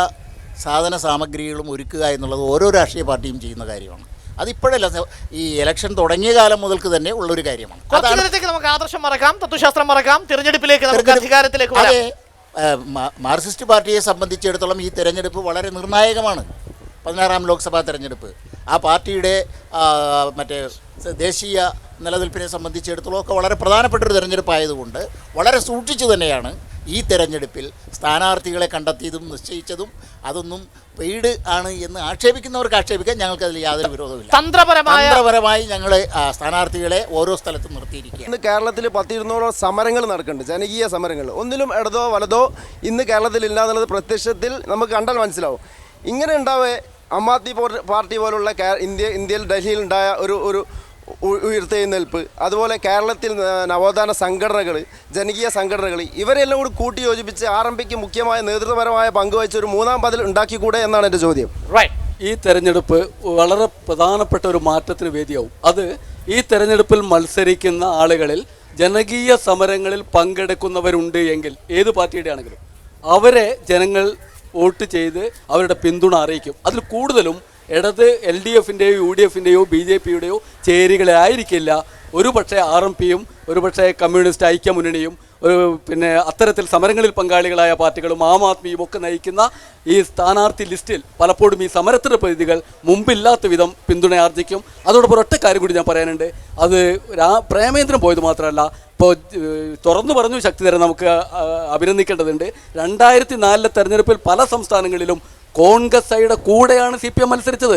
സാധന സാമഗ്രികളും ഒരുക്കുക എന്നുള്ളത് ഓരോ രാഷ്ട്രീയ പാർട്ടിയും ചെയ്യുന്ന കാര്യമാണ്. അതിപ്പോഴല്ല, ഈ ഇലക്ഷൻ തുടങ്ങിയ കാലം മുതൽക്ക് തന്നെ ഉള്ളൊരു കാര്യമാണ്. നമുക്ക് ആദർശം മറക്കാം, തത്വശാസ്ത്രം മറക്കാം, തിരഞ്ഞെടുപ്പിലേക്ക് അധികാരത്തിലേക്ക് വരാം. മാർക്സിസ്റ്റ് പാർട്ടിയെ സംബന്ധിച്ചിടത്തോളം ഈ തെരഞ്ഞെടുപ്പ് വളരെ നിർണായകമാണ്. 16ാം ലോക്സഭാ തെരഞ്ഞെടുപ്പ് ആ പാർട്ടിയുടെ മറ്റേ ദേശീയ നിലനിൽപ്പിനെ സംബന്ധിച്ചിടത്തോളം ഒക്കെ വളരെ പ്രധാനപ്പെട്ടൊരു തെരഞ്ഞെടുപ്പായതുകൊണ്ട് വളരെ സൂക്ഷിച്ചു തന്നെയാണ് ഈ തെരഞ്ഞെടുപ്പിൽ സ്ഥാനാർത്ഥികളെ കണ്ടെത്തിയതും നിശ്ചയിച്ചതും. അതൊന്നും പെയ്ഡ് ആണ് എന്ന് ആക്ഷേപിക്കുന്നവർക്ക് ആക്ഷേപിക്കാൻ ഞങ്ങൾക്കതിൽ യാതൊരു വിരോധമില്ല. തന്ത്രപരമായി ഞങ്ങൾ സ്ഥാനാർത്ഥികളെ ഓരോ സ്ഥലത്തും നിർത്തിയിരിക്കുക. ഇന്ന് കേരളത്തിൽ 10-200 സമരങ്ങൾ നടക്കുന്നുണ്ട്, ജനകീയ സമരങ്ങൾ. ഒന്നിലും ഇടതോ വലതോ ഇന്ന് കേരളത്തിൽ ഇല്ല എന്നുള്ളത് പ്രത്യക്ഷത്തിൽ നമുക്ക് കണ്ടാൽ മനസ്സിലാവും. ഇങ്ങനെ ഉണ്ടാവേ ആം ആദ്മി പാർട്ടി പോലുള്ള ഇന്ത്യയിൽ ഡൽഹിയിൽ ഉണ്ടായ ഒരു ഉയർത്തെഴുന്നേൽപ്പ്, അതുപോലെ കേരളത്തിൽ നവോത്ഥാന സംഘടനകൾ, ജനകീയ സംഘടനകൾ, ഇവരെല്ലാം കൂടി കൂട്ടി യോജിപ്പിച്ച് RMPക്ക് മുഖ്യമായ നേതൃത്വപരമായ പങ്കുവഹിച്ച ഒരു മൂന്നാം പതിൽ ഉണ്ടാക്കിക്കൂടെ എന്നാണ് എൻ്റെ ചോദ്യം. ഈ തെരഞ്ഞെടുപ്പ് വളരെ പ്രധാനപ്പെട്ട ഒരു മാറ്റത്തിന് വേദിയാവും. അത് ഈ തെരഞ്ഞെടുപ്പിൽ മത്സരിക്കുന്ന ആളുകളിൽ ജനകീയ സമരങ്ങളിൽ പങ്കെടുക്കുന്നവരുണ്ട് എങ്കിൽ ഏത് പാർട്ടിയുടെ ആണെങ്കിലും അവരെ ജനങ്ങൾ വോട്ട് ചെയ്ത് അവരുടെ പിന്തുണ അറിയിക്കും. അതിൽ കൂടുതലും ഇടത് LDFൻ്റെയോ UDFൻ്റെയോ BJPയുടെയോ ചേരികളെ ആയിരിക്കില്ല. ഒരുപക്ഷെ RMPയും ഒരുപക്ഷെ കമ്മ്യൂണിസ്റ്റ് ഐക്യമുന്നണിയും പിന്നെ അത്തരത്തിൽ സമരങ്ങളിൽ പങ്കാളികളായ പാർട്ടികളും ആം ആദ്മിയും ഒക്കെ നയിക്കുന്ന ഈ സ്ഥാനാർത്ഥി ലിസ്റ്റിൽ പലപ്പോഴും ഈ സമരത്തിൻ്റെ പ്രതിനിധികൾ മുമ്പില്ലാത്ത വിധം പിന്തുണ ആർജിക്കും. അതോടൊപ്പം ഒറ്റ കാര്യം കൂടി ഞാൻ പറയാനുണ്ട്. അത് പ്രേമേന്ദ്രൻ പോയത് മാത്രമല്ല, ഇപ്പോൾ തുറന്നു പറഞ്ഞു ശക്തിധരൻ, നമുക്ക് അഭിനന്ദിക്കേണ്ടതുണ്ട്. 2004 തെരഞ്ഞെടുപ്പിൽ പല സംസ്ഥാനങ്ങളിലും കോൺഗ്രസ് ഐയുടെ കൂടെയാണ് CPM മത്സരിച്ചത്,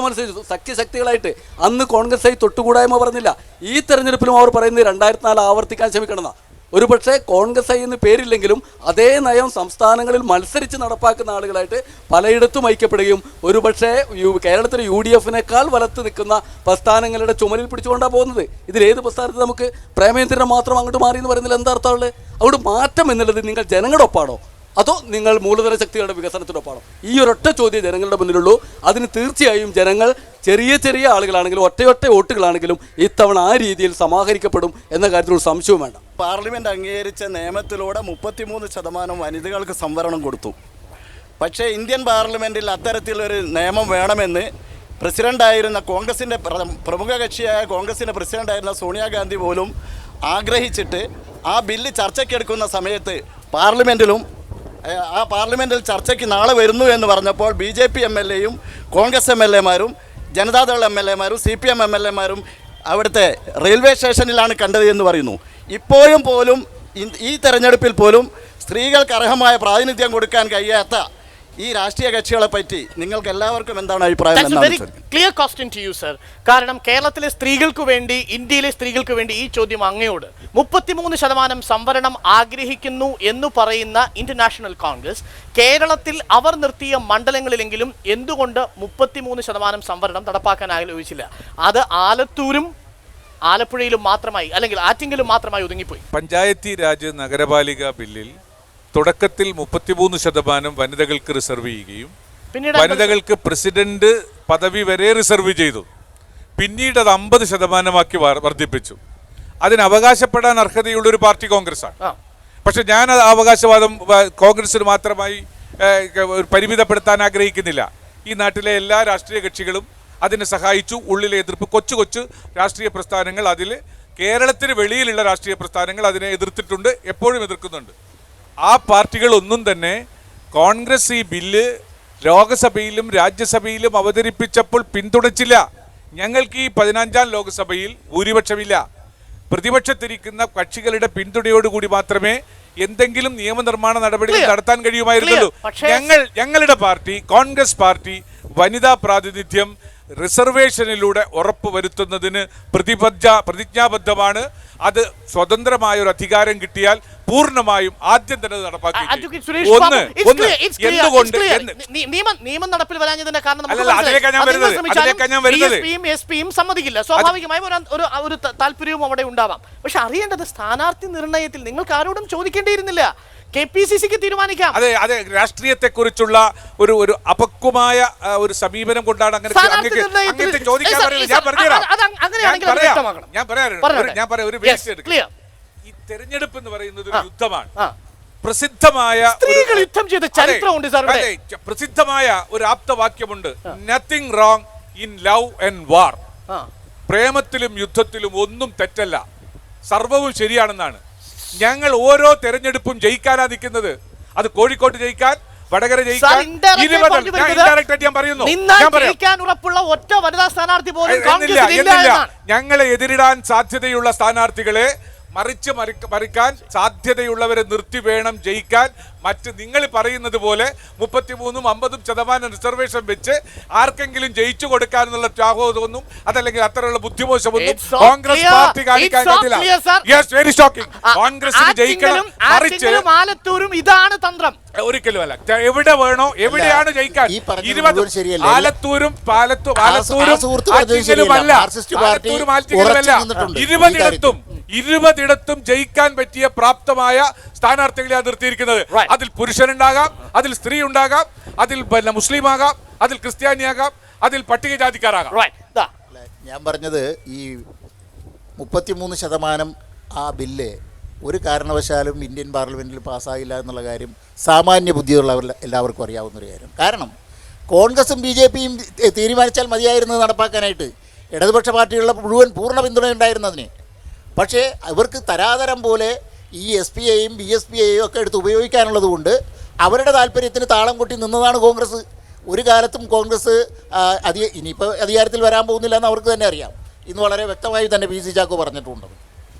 മത്സരിച്ചു സഖ്യശക്തികളായിട്ട്. അന്ന് കോൺഗ്രസ് ഐ തൊട്ടുകൂടായ്മ പറഞ്ഞില്ല. ഈ തെരഞ്ഞെടുപ്പിലും അവർ പറയുന്നത് 2004 ആവർത്തിക്കാൻ ശ്രമിക്കണമെന്നാണ്. ഒരുപക്ഷെ കോൺഗ്രസ് ഐ എന്ന് പേരില്ലെങ്കിലും അതേ നയം സംസ്ഥാനങ്ങളിൽ മത്സരിച്ച് നടപ്പാക്കുന്ന ആളുകളായിട്ട് പലയിടത്തും ഐക്യപ്പെടുകയും ഒരുപക്ഷെ കേരളത്തിലെ UDF-നേക്കാൾ വലത്ത് നിൽക്കുന്ന പ്രസ്ഥാനങ്ങളുടെ ചുമലിൽ പിടിച്ചുകൊണ്ടാണ് പോകുന്നത്. ഇതിലേത് പ്രസ്ഥാനത്ത് നമുക്ക് പ്രേമേന്ദ്രനെ മാത്രം അങ്ങോട്ട് മാറി എന്ന് പറയുന്നതിൽ എന്താ അർത്ഥമുള്ളത്? അവിടെ മാറ്റം എന്നുള്ളത് നിങ്ങൾ ജനങ്ങളുടെ ഒപ്പാണോ അതോ നിങ്ങൾ മൂലധന ശക്തികളുടെ വികസനത്തിനൊപ്പാണോ? ഈ ഒരൊറ്റ ചോദ്യം ജനങ്ങളുടെ മുന്നിലുള്ളൂ. അതിന് തീർച്ചയായും ജനങ്ങൾ ചെറിയ ആളുകളാണെങ്കിലും ഒറ്റ വോട്ടുകളാണെങ്കിലും ഇത്തവണ ആ രീതിയിൽ സമാഹരിക്കപ്പെടും എന്ന കാര്യത്തിൽ ഒരു സംശയവും വേണ്ട. പാർലമെൻറ്റ് അംഗീകരിച്ച നിയമത്തിലൂടെ 33% വനിതകൾക്ക് സംവരണം കൊടുത്തു. പക്ഷേ ഇന്ത്യൻ പാർലമെൻറ്റിൽ അത്തരത്തിലൊരു നിയമം വേണമെന്ന് പ്രസിഡൻ്റായിരുന്ന കോൺഗ്രസിൻ്റെ പ്രമുഖ കക്ഷിയായ കോൺഗ്രസിൻ്റെ പ്രസിഡൻ്റായിരുന്ന സോണിയാഗാന്ധി പോലും ആഗ്രഹിച്ചിട്ട് ആ ബില്ല് ചർച്ചയ്ക്കെടുക്കുന്ന സമയത്ത് പാർലമെൻറ്റിൽ ചർച്ചയ്ക്ക് നാളെ വരുന്നു എന്ന് പറഞ്ഞപ്പോൾ BJP MLA-യും കോൺഗ്രസ് MLA-മാരും ജനതാദൾ MLA-മാരും CPM MLA-മാരും അവിടുത്തെ റെയിൽവേ സ്റ്റേഷനിലാണ് കണ്ടത് എന്ന് പറയുന്നു. ഇപ്പോഴും പോലും ഈ തെരഞ്ഞെടുപ്പിൽ പോലും സ്ത്രീകൾക്ക് അർഹമായ പ്രാതിനിധ്യം കൊടുക്കാൻ കഴിയാത്ത ഈ രാഷ്ട്രീയ കക്ഷികളെ പറ്റി നിങ്ങൾക്ക് എല്ലാവർക്കും എന്താണ് അഭിപ്രായം? Clear question to you sir. കാരണം കേരളത്തിലെ സ്ത്രീകൾക്ക് വേണ്ടി, ഇന്ത്യയിലെ സ്ത്രീകൾക്ക് വേണ്ടി ഈ ചോദ്യം അങ്ങയോട്. 33% സംവരണം ആഗ്രഹിക്കുന്നു എന്ന് പറയുന്ന ഇന്റർനാഷണൽ കോൺഗ്രസ് കേരളത്തിൽ അവർ നിർത്തിയ മണ്ഡലങ്ങളിലെങ്കിലും എന്തുകൊണ്ട് 33% സംവരണം നടപ്പാക്കാൻ ആലോചിച്ചില്ല? അത് ആലത്തൂരും ആലപ്പുഴയിലും മാത്രമായി, അല്ലെങ്കിൽ ആറ്റിങ്ങലും മാത്രമായി ഒതുങ്ങിപ്പോയി. പഞ്ചായത്തി രാജ് നഗരപാലിക ബില്ലിൽ തുടക്കത്തിൽ 33% വനിതകൾക്ക് റിസർവ് ചെയ്യുകയും വനിതകൾക്ക് പ്രസിഡന്റ് പദവി വരെ റിസർവ് ചെയ്തു. പിന്നീട് അത് 50%ആക്കി വർദ്ധിപ്പിച്ചു. അതിന് അവകാശപ്പെടാൻ അർഹതയുള്ളൊരു പാർട്ടി കോൺഗ്രസ്സാണ്. പക്ഷെ ഞാൻ അവകാശവാദം കോൺഗ്രസിന് മാത്രമായി പരിമിതപ്പെടുത്താൻ ആഗ്രഹിക്കുന്നില്ല. ഈ നാട്ടിലെ എല്ലാ രാഷ്ട്രീയ കക്ഷികളും അതിനെ സഹായിച്ചു. ഉള്ളിലെ എതിർപ്പ് കൊച്ചു രാഷ്ട്രീയ പ്രസ്ഥാനങ്ങൾ, അതിൽ കേരളത്തിന് വെളിയിലുള്ള രാഷ്ട്രീയ പ്രസ്ഥാനങ്ങൾ അതിനെ എതിർത്തിട്ടുണ്ട്, എപ്പോഴും എതിർക്കുന്നുണ്ട്. ആ പാർട്ടികളൊന്നും തന്നെ കോൺഗ്രസ് ഈ ബില്ല് ലോകസഭയിലും രാജ്യസഭയിലും അവതരിപ്പിച്ചപ്പോൾ പിന്തുണച്ചില്ല. ഞങ്ങൾക്ക് ഈ 15ാം ലോക്സഭയിൽ ഭൂരിപക്ഷമില്ല. പ്രതിപക്ഷത്തിരിക്കുന്ന കക്ഷികളുടെ പിന്തുണയോടുകൂടി മാത്രമേ എന്തെങ്കിലും നിയമനിർമ്മാണ നടപടികൾ നടത്താൻ കഴിയുമായിരുന്നുള്ളൂ. ഞങ്ങളുടെ പാർട്ടി, കോൺഗ്രസ് പാർട്ടി, വനിതാ പ്രാതിനിധ്യം റിസർവേഷനിലൂടെ ഉറപ്പുവരുത്തുന്നതിന് പ്രതിജ്ഞാബദ്ധമാണ്. അത് സ്വതന്ത്രമായ ഒരു അധികാരം കിട്ടിയാൽ പൂർണ്ണമായും ആദ്യം തന്നെ നടപ്പാക്കി. നിയമം നടപ്പിൽ വരാഞ്ഞതിന്റെ കാരണം സമ്മതിക്കില്ല. സ്വാഭാവികമായും ഒരു താല്പര്യവും അവിടെ ഉണ്ടാവാം. പക്ഷെ അറിയേണ്ടത് സ്ഥാനാർത്ഥി നിർണയത്തിൽ നിങ്ങൾക്ക് ആരോടും ചോദിക്കേണ്ടിയിരുന്നില്ല. KPCCക്ക് തീരുമാനിക്കാം. അതെ, രാഷ്ട്രീയത്തെ കുറിച്ചുള്ള ഒരു അപക്വമായ ഒരു സമീപനം കൊണ്ടാണ് അങ്ങനെ ചോദിക്കാൻ ഈ തെരഞ്ഞെടുപ്പ് എന്ന് പറയുന്നത് ഒരു യുദ്ധമാണ്. പ്രസിദ്ധമായ യുദ്ധം ചെയ്ത ചരിത്രമുണ്ട്. പ്രസിദ്ധമായ ഒരു ആപ്തവാക്യമുണ്ട്, nothing wrong in love and war. പ്രേമത്തിലും യുദ്ധത്തിലും ഒന്നും തെറ്റല്ല, സർവവും ശരിയാണെന്നാണ്. ഞങ്ങൾ ഓരോ തെരഞ്ഞെടുപ്പും ജയിക്കാനാ നിൽക്കുന്നത്. അത് കോഴിക്കോട്ട് ജയിക്കാൻ, വടകര ജയിക്കാൻ, ഞങ്ങളെ എതിരിടാൻ സാധ്യതയുള്ള സ്ഥാനാർത്ഥികളെ മറിക്കാൻ സാധ്യതയുള്ളവരെ നിർത്തി വേണം ജയിക്കാൻ. മറ്റ് നിങ്ങൾ പറയുന്നത് പോലെ 33-50% റിസർവേഷൻ വെച്ച് ആർക്കെങ്കിലും ജയിച്ചു കൊടുക്കാനുള്ള ത്യാഗമൊന്നും അതല്ലെങ്കിൽ അത്തരമുള്ള ബുദ്ധിമോശമൊന്നും കോൺഗ്രസ് പാർട്ടി കാണിക്കാൻ പറ്റില്ല. Very shocking. കോൺഗ്രസിന് ജയിക്കണം, ഇതാണ് തന്ത്രം. ഒരിക്കലും അല്ല. എവിടെ വേണോ, എവിടെയാണ് ജയിക്കാൻ, 20 ആലത്തൂരും 20ഇടത്തും ജയിക്കാൻ പറ്റിയ പ്രാപ്തമായ സ്ഥാനാർത്ഥികളെ നിർത്തിയിരിക്കുന്നത്. അതിൽ പുരുഷനുണ്ടാകാം, അതിൽ സ്ത്രീ ഉണ്ടാകാം, അതിൽ മുസ്ലിം ആകാം, അതിൽ ക്രിസ്ത്യാനിയാകാം, അതിൽ പട്ടികജാതിക്കാരാകാം. ഞാൻ പറഞ്ഞത് ഈ 33% ആ ബില്ല് ഒരു കാരണവശാലും ഇന്ത്യൻ പാർലമെൻറ്റിൽ പാസ്സായില്ല എന്നുള്ള കാര്യം സാമാന്യ ബുദ്ധിയുള്ളവർ എല്ലാവർക്കും അറിയാവുന്നൊരു കാര്യം. കാരണം കോൺഗ്രസും BJPയും തീരുമാനിച്ചാൽ മതിയായിരുന്നത് നടപ്പാക്കാനായിട്ട്. ഇടതുപക്ഷ പാർട്ടികളുടെ മുഴുവൻ പൂർണ്ണ പിന്തുണയുണ്ടായിരുന്നതിന്. പക്ഷേ ഇവർക്ക് തരാതരം പോലെ ഈ SPയെയും BSPയെയും ഒക്കെ എടുത്ത് ഉപയോഗിക്കാനുള്ളത് കൊണ്ട് അവരുടെ താല്പര്യത്തിന് താളം കൊട്ടി നിന്നതാണ് കോൺഗ്രസ്. ഒരു കാലത്തും കോൺഗ്രസ് ഇനിയിപ്പോൾ അധികാരത്തിൽ വരാൻ പോകുന്നില്ല എന്ന് അവർക്ക് തന്നെ അറിയാം. ഇന്ന് വളരെ വ്യക്തമായി തന്നെ PC ചാക്കോ പറഞ്ഞിട്ടുണ്ട്.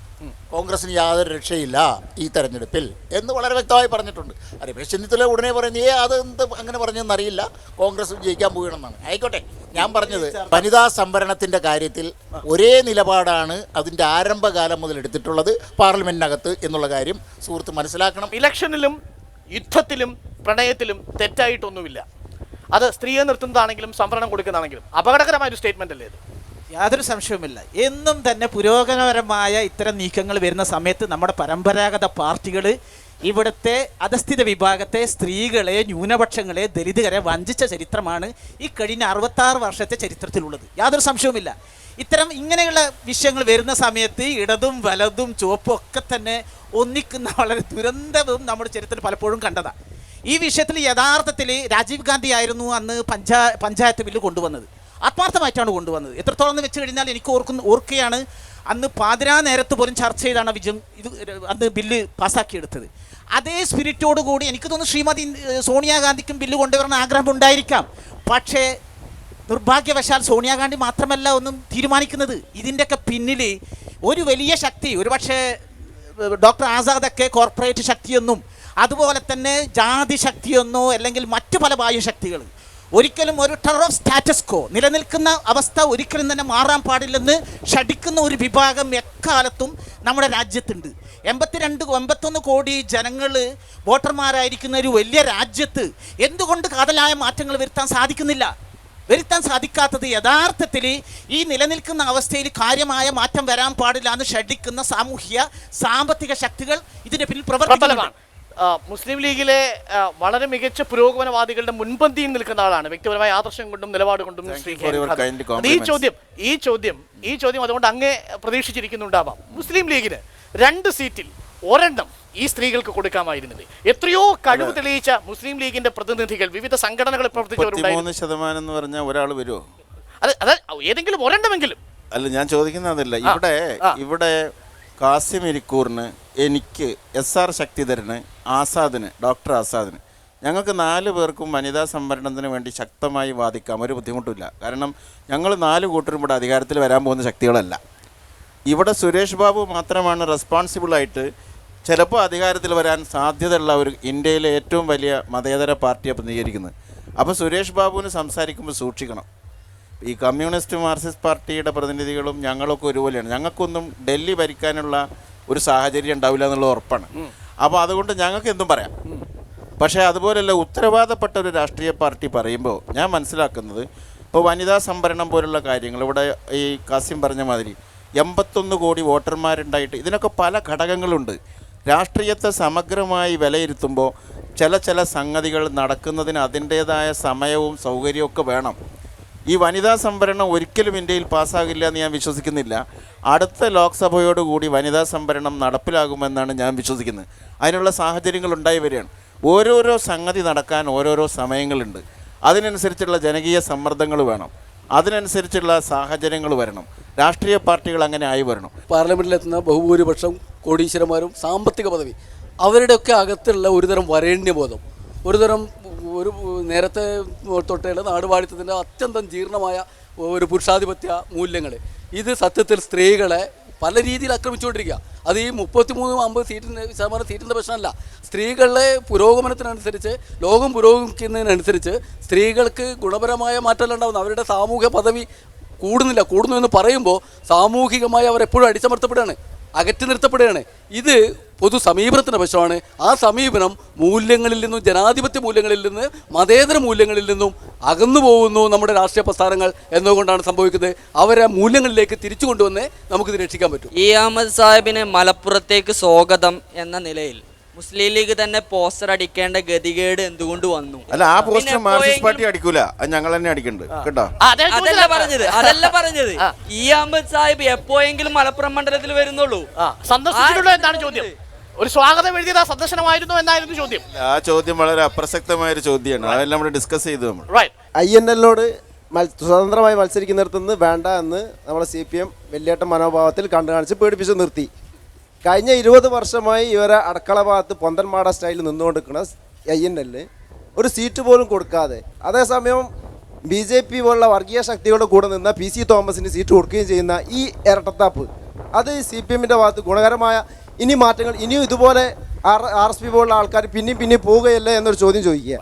കോൺഗ്രസിന് യാതൊരു രക്ഷയില്ല ഈ തെരഞ്ഞെടുപ്പിൽ എന്ന് വളരെ വ്യക്തമായി പറഞ്ഞിട്ടുണ്ട്. രമേശ് ചെന്നിത്തല ഉടനെ പറയുന്നത് അത് എന്ത് അങ്ങനെ പറഞ്ഞെന്നറിയില്ല, കോൺഗ്രസ് ജയിക്കാൻ പോകണമെന്നാണ്. ആയിക്കോട്ടെ, ഞാൻ പറഞ്ഞത് വനിതാ സംവരണത്തിൻ്റെ കാര്യത്തിൽ ഒരേ നിലപാടാണ് അതിൻ്റെ ആരംഭകാലം മുതൽ എടുത്തിട്ടുള്ളത് പാർലമെൻറ്റിനകത്ത് എന്നുള്ള കാര്യം സുഹൃത്ത് മനസ്സിലാക്കണം. ഇലക്ഷനിലും യുദ്ധത്തിലും പ്രണയത്തിലും തെറ്റായിട്ടൊന്നുമില്ല. അത് സ്ത്രീയെ നിർത്തുന്നതാണെങ്കിലും സംവരണം കൊടുക്കുന്നതാണെങ്കിലും അപകടകരമായ ഒരു സ്റ്റേറ്റ്മെന്റ് അല്ലേ ഇത്? യാതൊരു സംശയവുമില്ല. എന്നും തന്നെ പുരോഗമനപരമായ ഇത്തരം നീക്കങ്ങൾ വരുന്ന സമയത്ത് നമ്മുടെ പരമ്പരാഗത പാർട്ടികൾ ഇവിടുത്തെ അധസ്ഥിത വിഭാഗത്തെ, സ്ത്രീകളെ, ന്യൂനപക്ഷങ്ങളെ, ദലിതരെ വഞ്ചിച്ച ചരിത്രമാണ് ഈ കഴിഞ്ഞ 66 വർഷത്തെ ചരിത്രത്തിലുള്ളത്. യാതൊരു സംശയവുമില്ല. ഇത്തരം ഇങ്ങനെയുള്ള വിഷയങ്ങൾ വരുന്ന സമയത്ത് ഇടതും വലതും ചുവപ്പും ഒക്കെ തന്നെ ഒന്നിക്കുന്ന വളരെ ദുരന്തവും നമ്മുടെ ചരിത്രത്തിൽ പലപ്പോഴും കണ്ടതാണ്. ഈ വിഷയത്തിൽ യഥാർത്ഥത്തിൽ രാജീവ് ഗാന്ധി ആയിരുന്നു അന്ന് പഞ്ചായത്ത് ബില്ല് കൊണ്ടുവന്നത്. ആത്മാർത്ഥമായിട്ടാണ് കൊണ്ടുവന്നത്. എത്രത്തോളം എന്ന് വെച്ച് കഴിഞ്ഞാൽ എനിക്ക് ഓർക്കുകയാണ്, അന്ന് പാതിരാ നേരത്ത് പോലും ചർച്ച ചെയ്താണ് അന്ന് ബില്ല് പാസ്സാക്കിയെടുത്തത്. അതേ സ്പിരിറ്റോടുകൂടി എനിക്ക് തോന്നുന്നു ശ്രീമതി സോണിയാഗാന്ധിക്കും ബില്ല് കൊണ്ടുവരുന്ന ആഗ്രഹം ഉണ്ടായിരിക്കാം. പക്ഷേ നിർഭാഗ്യവശാൽ സോണിയാഗാന്ധി മാത്രമല്ല ഒന്നും തീരുമാനിക്കുന്നത്. ഇതിൻ്റെയൊക്കെ പിന്നിൽ ഒരു വലിയ ശക്തി, ഒരുപക്ഷെ ഡോക്ടർ ആസാദൊക്കെ കോർപ്പറേറ്റ് ശക്തിയൊന്നും അതുപോലെ തന്നെ ജാതി ശക്തിയൊന്നോ അല്ലെങ്കിൽ മറ്റു പല ബാഹ്യശക്തികൾ ഒരിക്കലും ഒരു ടെറർ ഓഫ് സ്റ്റാറ്റസ് കോ നിലനിൽക്കുന്ന അവസ്ഥ ഒരിക്കലും തന്നെ മാറാൻ പാടില്ലെന്ന് ഷടിക്കുന്ന ഒരു വിഭാഗം എക്കാലത്തും നമ്മുടെ രാജ്യത്തുണ്ട്. 82-81 കോടി ജനങ്ങൾ വോട്ടർമാരായിരിക്കുന്ന ഒരു വലിയ രാജ്യത്ത് എന്തുകൊണ്ട് കാതലായ മാറ്റങ്ങൾ വരുത്താൻ സാധിക്കുന്നില്ല? വരുത്താൻ സാധിക്കാത്തത് യഥാർത്ഥത്തിൽ ഈ നിലനിൽക്കുന്ന അവസ്ഥയിൽ കാര്യമായ മാറ്റം വരാൻ പാടില്ല എന്ന് ഷടിക്കുന്ന സാമൂഹ്യ സാമ്പത്തിക ശക്തികൾ ഇതിന്റെ പിന്നിൽ പ്രവർത്തനമാണ്. മുസ്ലിം ലീഗിലെ വളരെ മികച്ച പുരോഗമനവാദികളുടെ മുൻപന്തിയിൽ നിൽക്കുന്ന ആളാണ്. വ്യക്തിപരമായ ആദർശം കൊണ്ടും നിലപാട് കൊണ്ടും ഈ ചോദ്യം അതുകൊണ്ട് അങ്ങേ പ്രതീക്ഷിച്ചിരിക്കുന്നുണ്ടാവാം. മുസ്ലിം ലീഗിന് 2 സീറ്റിൽ 1 ഈ സ്ത്രീകൾക്ക് കൊടുക്കാമായിരുന്നില്ലേ? എത്രയോ കഴിവ് തെളിയിച്ച മുസ്ലിം ലീഗിന്റെ പ്രതിനിധികൾ വിവിധ സംഘടനകളിൽ പ്രവർത്തിച്ചവരുണ്ടായിരുന്നു. 33% എന്ന് പറഞ്ഞാൽ ഒരാൾ വരുമോ? അത് ഏതെങ്കിലും 1 അല്ല, ഞാൻ ചോദിക്കുന്നതല്ല. ഇവിടെ കാസിം ഇരിക്കൂറിന്, എനിക്ക്, SR ശക്തിധരന്, ആസാദിന്, ഡോക്ടർ ആസാദിന്, ഞങ്ങൾക്ക് 4 പേർക്കും വനിതാ സംവരണത്തിന് വേണ്ടി ശക്തമായി വാദിക്കാം. ഒരു ബുദ്ധിമുട്ടില്ല. കാരണം ഞങ്ങൾ 4 കൂട്ടരും ഇവിടെ അധികാരത്തിൽ വരാൻ പോകുന്ന ശക്തികളല്ല. ഇവിടെ സുരേഷ് ബാബു മാത്രമാണ് റെസ്പോൺസിബിളായിട്ട് ചിലപ്പോൾ അധികാരത്തിൽ വരാൻ സാധ്യതയുള്ള ഒരു ഇന്ത്യയിലെ ഏറ്റവും വലിയ മതേതര പാർട്ടിയെ പ്രതിനിധീകരിക്കുന്നത്. അപ്പോൾ സുരേഷ് ബാബുവിന് സംസാരിക്കുമ്പോൾ സൂക്ഷിക്കണം. ഈ കമ്മ്യൂണിസ്റ്റ് മാർക്സിസ്റ്റ് പാർട്ടിയുടെ പ്രതിനിധികളും ഞങ്ങളൊക്കെ ഒരുപോലെയാണ്. ഞങ്ങൾക്കൊന്നും ഡൽഹി ഭരിക്കാനുള്ള ഒരു സാഹചര്യം ഉണ്ടാവില്ല എന്നുള്ളത് ഉറപ്പാണ്. അപ്പോൾ അതുകൊണ്ട് ഞങ്ങൾക്ക് എന്തും പറയാം. പക്ഷേ അതുപോലെയല്ല, ഉത്തരവാദപ്പെട്ട ഒരു രാഷ്ട്രീയ പാർട്ടി പറയുമ്പോൾ ഞാൻ മനസ്സിലാക്കുന്നത്, ഇപ്പോൾ വനിതാ സംവരണം പോലുള്ള കാര്യങ്ങൾ, ഇവിടെ ഈ കാസിം പറഞ്ഞ മാതിരി 81 കോടി വോട്ടർമാരുണ്ടായിട്ട് ഇതിനൊക്കെ പല ഘടകങ്ങളുണ്ട്. രാഷ്ട്രീയത്തെ സമഗ്രമായി വിലയിരുത്തുമ്പോൾ ചില സംഗതികൾ നടക്കുന്നതിന് അതിൻ്റേതായ സമയവും സൗകര്യവും ഒക്കെ വേണം. ഈ വനിതാ സംവരണം ഒരിക്കലും ഇന്ത്യയിൽ പാസ്സാകില്ല എന്ന് ഞാൻ വിശ്വസിക്കുന്നില്ല. അടുത്ത ലോക്സഭയോടുകൂടി വനിതാ സംവരണം നടപ്പിലാകുമെന്നാണ് ഞാൻ വിശ്വസിക്കുന്നത്. അതിനുള്ള സാഹചര്യങ്ങൾ ഉണ്ടായി വരികയാണ്. ഓരോരോ സംഗതി നടക്കാൻ ഓരോരോ സമയങ്ങളുണ്ട്. അതിനനുസരിച്ചുള്ള ജനകീയ സമ്മർദ്ദങ്ങൾ വേണം, അതിനനുസരിച്ചുള്ള സാഹചര്യങ്ങൾ വരണം. രാഷ്ട്രീയ പാർട്ടികൾ അങ്ങനെ ആയി വരണം. പാർലമെൻറ്റിലെത്തുന്ന ബഹുഭൂരിപക്ഷം കോടീശ്വരന്മാരും സാമ്പത്തിക പദവി അവരുടെയൊക്കെ അകത്തുള്ള ഒരുതരം വരേണ്യബോധം, ഒരുതരം ഒരു നേരത്തെ തൊട്ടുള്ള നാടുവാഴിത്തത്തിൻ്റെ അത്യന്തം ജീർണമായ ഒരു പുരുഷാധിപത്യ മൂല്യങ്ങൾ, ഇത് സത്യത്തിൽ സ്ത്രീകളെ പല രീതിയിൽ ആക്രമിച്ചുകൊണ്ടിരിക്കുക. അത് ഈ 33-50% സീറ്റിൻ്റെ പ്രശ്നമല്ല. സ്ത്രീകളുടെ പുരോഗമനത്തിനനുസരിച്ച്, ലോകം പുരോഗമിക്കുന്നതിനനുസരിച്ച് സ്ത്രീകൾക്ക് ഗുണപരമായ മാറ്റമല്ല ഉണ്ടാകുന്നത്. അവരുടെ സാമൂഹ്യ പദവി കൂടുന്നു എന്ന് പറയുമ്പോൾ സാമൂഹികമായി അവരെപ്പോഴും അടിച്ചമർത്തപ്പെടുകയാണ്, അകറ്റി നിർത്തപ്പെടുകയാണ്. ഇത് പൊതു സമീപനത്തിൻ്റെ പ്രശ്നമാണ്. ആ സമീപനം മൂല്യങ്ങളിൽ നിന്നും, ജനാധിപത്യ മൂല്യങ്ങളിൽ നിന്ന്, മതേതര മൂല്യങ്ങളിൽ നിന്നും അകന്നു പോകുന്നു നമ്മുടെ രാഷ്ട്രീയ പ്രസ്ഥാനങ്ങൾ എന്നുകൊണ്ടാണ് സംഭവിക്കുന്നത്. അവരെ മൂല്യങ്ങളിലേക്ക് തിരിച്ചു കൊണ്ടുവന്നേ നമുക്കിത് രക്ഷിക്കാൻ പറ്റും. ഇ അഹമ്മദ് സാഹിബിന് മലപ്പുറത്തേക്ക് സ്വാഗതം എന്ന നിലയിൽ മുസ്ലിം ലീഗ് തന്നെ പോസ്റ്റർ അടിക്കേണ്ട ഗതികേട് എന്തുകൊണ്ട് വന്നു? അല്ല, ആ പോസ്റ്റർ മാർക്സിസ്റ്റ് പാർട്ടി അടിക്കൂല, അത് ഞങ്ങൾ തന്നെ അടിക്കുന്നുണ്ട് കേട്ടോ. അതല്ല പറഞ്ഞത്. ഇ അഹമ്മദ് സാഹിബ് എപ്പോഴെങ്കിലും മലപ്പുറം മണ്ഡലത്തിൽ വരുന്നുള്ളൂ. സന്ദർശിച്ചിട്ടുണ്ടോ എന്നാണ് ചോദ്യം. ഒരു സ്വാഗതം എഴുതിയത് സന്ദർശനമായിരുന്നു എന്നായിരുന്നു ചോദ്യം. ആ ചോദ്യം വളരെ അപ്രസക്തമായൊരു ചോദ്യമാണ്. അതെല്ലാം നമ്മൾ ഡിസ്കസ് ചെയ്തു. നമ്മൾ INL-നോട് സ്വതന്ത്രമായി മത്സരിക്കുന്നിടത്തുനിന്ന് വേണ്ട എന്ന് നമ്മളെ CPM വലിയേട്ട മനോഭാവത്തിൽ കണ്ടു കാണിച്ച് പേടിപ്പിച്ച് നിർത്തി. കഴിഞ്ഞ 20 വർഷമായി ഇവരെ അടുക്കള ഭാഗത്ത് പൊന്തന്മാട സ്റ്റൈലിൽ നിന്നുകൊണ്ടിരിക്കുന്ന INL ഒരു സീറ്റ് പോലും കൊടുക്കാതെ, അതേസമയം BJP പോലുള്ള വർഗീയ ശക്തികളുടെ കൂടെ നിന്ന PC തോമസിന് സീറ്റ് കൊടുക്കുകയും ചെയ്യുന്ന ഈ ഇരട്ടത്താപ്പ് അത് CPM-ൻ്റെ ഭാഗത്ത് ഗുണകരമായ ഇനി മാറ്റങ്ങൾ ഇനിയും ഇതുപോലെ RSP പോലുള്ള ആൾക്കാർ പിന്നെയും പോവുകയല്ലേ എന്നൊരു ചോദ്യം ചോദിക്കുക.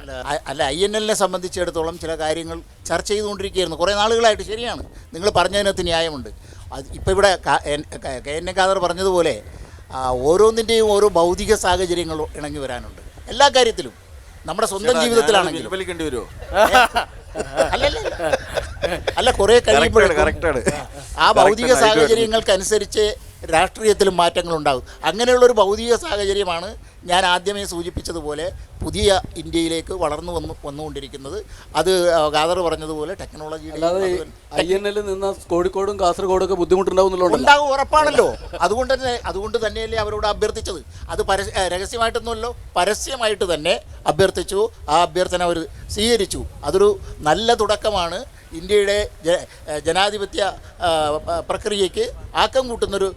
അല്ല INL-നെ സംബന്ധിച്ചിടത്തോളം ചില കാര്യങ്ങൾ ചർച്ച ചെയ്തുകൊണ്ടിരിക്കുകയായിരുന്നു കുറേ നാളുകളായിട്ട്. ശരിയാണ്, നിങ്ങൾ പറഞ്ഞതിനകത്ത് ന്യായമുണ്ട്. ഇപ്പോൾ ഇവിടെ KN ഖാദർ പറഞ്ഞതുപോലെ ഓരോന്നിൻ്റെയും ഓരോ ഭൗതിക സാഹചര്യങ്ങൾ ഇണങ്ങി വരാനുണ്ട് എല്ലാ കാര്യത്തിലും. നമ്മുടെ സ്വന്തം ജീവിതത്തിലാണെങ്കിലും അല്ല കുറേ കഴിയുമ്പോഴാണ് ആ ഭൗതിക സാഹചര്യങ്ങൾക്കനുസരിച്ച് രാഷ്ട്രീയത്തിലും മാറ്റങ്ങളുണ്ടാകും. അങ്ങനെയുള്ളൊരു ഭൗതിക സാഹചര്യമാണ് ഞാൻ ആദ്യമേ സൂചിപ്പിച്ചതുപോലെ പുതിയ ഇന്ത്യയിലേക്ക് വളർന്നു വന്നുകൊണ്ടിരിക്കുന്നത്. അത് ഖാദർ പറഞ്ഞതുപോലെ ടെക്നോളജിയുടെ INL നിന്ന് കോഴിക്കോടും കാസർഗോഡും ഒക്കെ ബുദ്ധിമുട്ടുണ്ടാവും, ഉറപ്പാണല്ലോ. അതുകൊണ്ട് തന്നെയല്ലേ അവരോട് അഭ്യർത്ഥിച്ചത്. അത് രഹസ്യമായിട്ടൊന്നുമല്ലോ, പരസ്യമായിട്ട് തന്നെ അഭ്യർത്ഥിച്ചു. ആ അഭ്യർത്ഥന അവർ സ്വീകരിച്ചു. അതൊരു നല്ല തുടക്കമാണ്. ഇന്ത്യയുടെ ജനാധിപത്യ പ്രക്രിയയ്ക്ക് ആക്കം കൂട്ടുന്നൊരു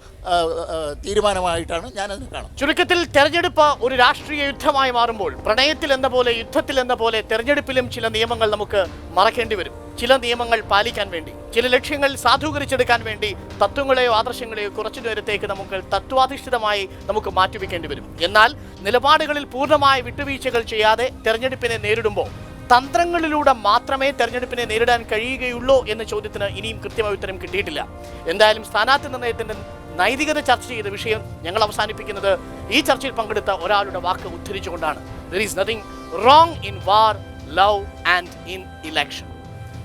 തീരുമാനമായിട്ടാണ് ഞാനതിനെ കാണുന്നത്. ചുരുക്കത്തിൽ തെരഞ്ഞെടുപ്പ് ഒരു രാഷ്ട്രീയ യുദ്ധമായി മാറുമ്പോൾ പ്രണയത്തിൽ എന്ന പോലെ യുദ്ധത്തിൽ എന്ന പോലെ തെരഞ്ഞെടുപ്പിലും ചില നിയമങ്ങൾ നമുക്ക് മറക്കേണ്ടി വരും. ചില നിയമങ്ങൾ പാലിക്കാൻ വേണ്ടി, ചില ലക്ഷ്യങ്ങൾ സാധൂകരിച്ചെടുക്കാൻ വേണ്ടി തത്വങ്ങളെയോ ആദർശങ്ങളെയോ കുറച്ചു നേരത്തേക്ക് നമുക്ക് തത്വാധിഷ്ഠിതമായി നമുക്ക് മാറ്റിവെക്കേണ്ടി വരും. എന്നാൽ നിലപാടുകളിൽ പൂർണ്ണമായ വിട്ടുവീഴ്ചകൾ ചെയ്യാതെ തെരഞ്ഞെടുപ്പിനെ നേരിടുമ്പോൾ തന്ത്രങ്ങളിലൂടെ മാത്രമേ തെരഞ്ഞെടുപ്പിനെ നേരിടാൻ കഴിയുകയുള്ളൂ എന്ന ചോദ്യത്തിന് ഇനിയും കൃത്യമായ ഉത്തരം കിട്ടിയിട്ടില്ല. എന്തായാലും സ്ഥാനാർത്ഥി നിർണയത്തിന്റെ നൈതികത ചർച്ച ചെയ്ത വിഷയം ഞങ്ങൾ അവസാനിപ്പിക്കുന്നത് ഈ ചർച്ചയിൽ പങ്കെടുത്ത ഒരാളുടെ വാക്ക് ഉദ്ധരിച്ചുകൊണ്ടാണ്. There is nothing wrong in war, love and in election.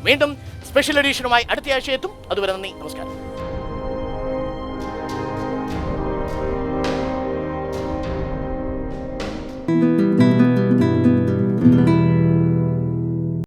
വീണ്ടും സ്പെഷ്യൽ എഡിഷനുമായി അടുത്ത ആഴ്ച എത്തും. അതുവരെ നന്ദി, നമസ്കാരം.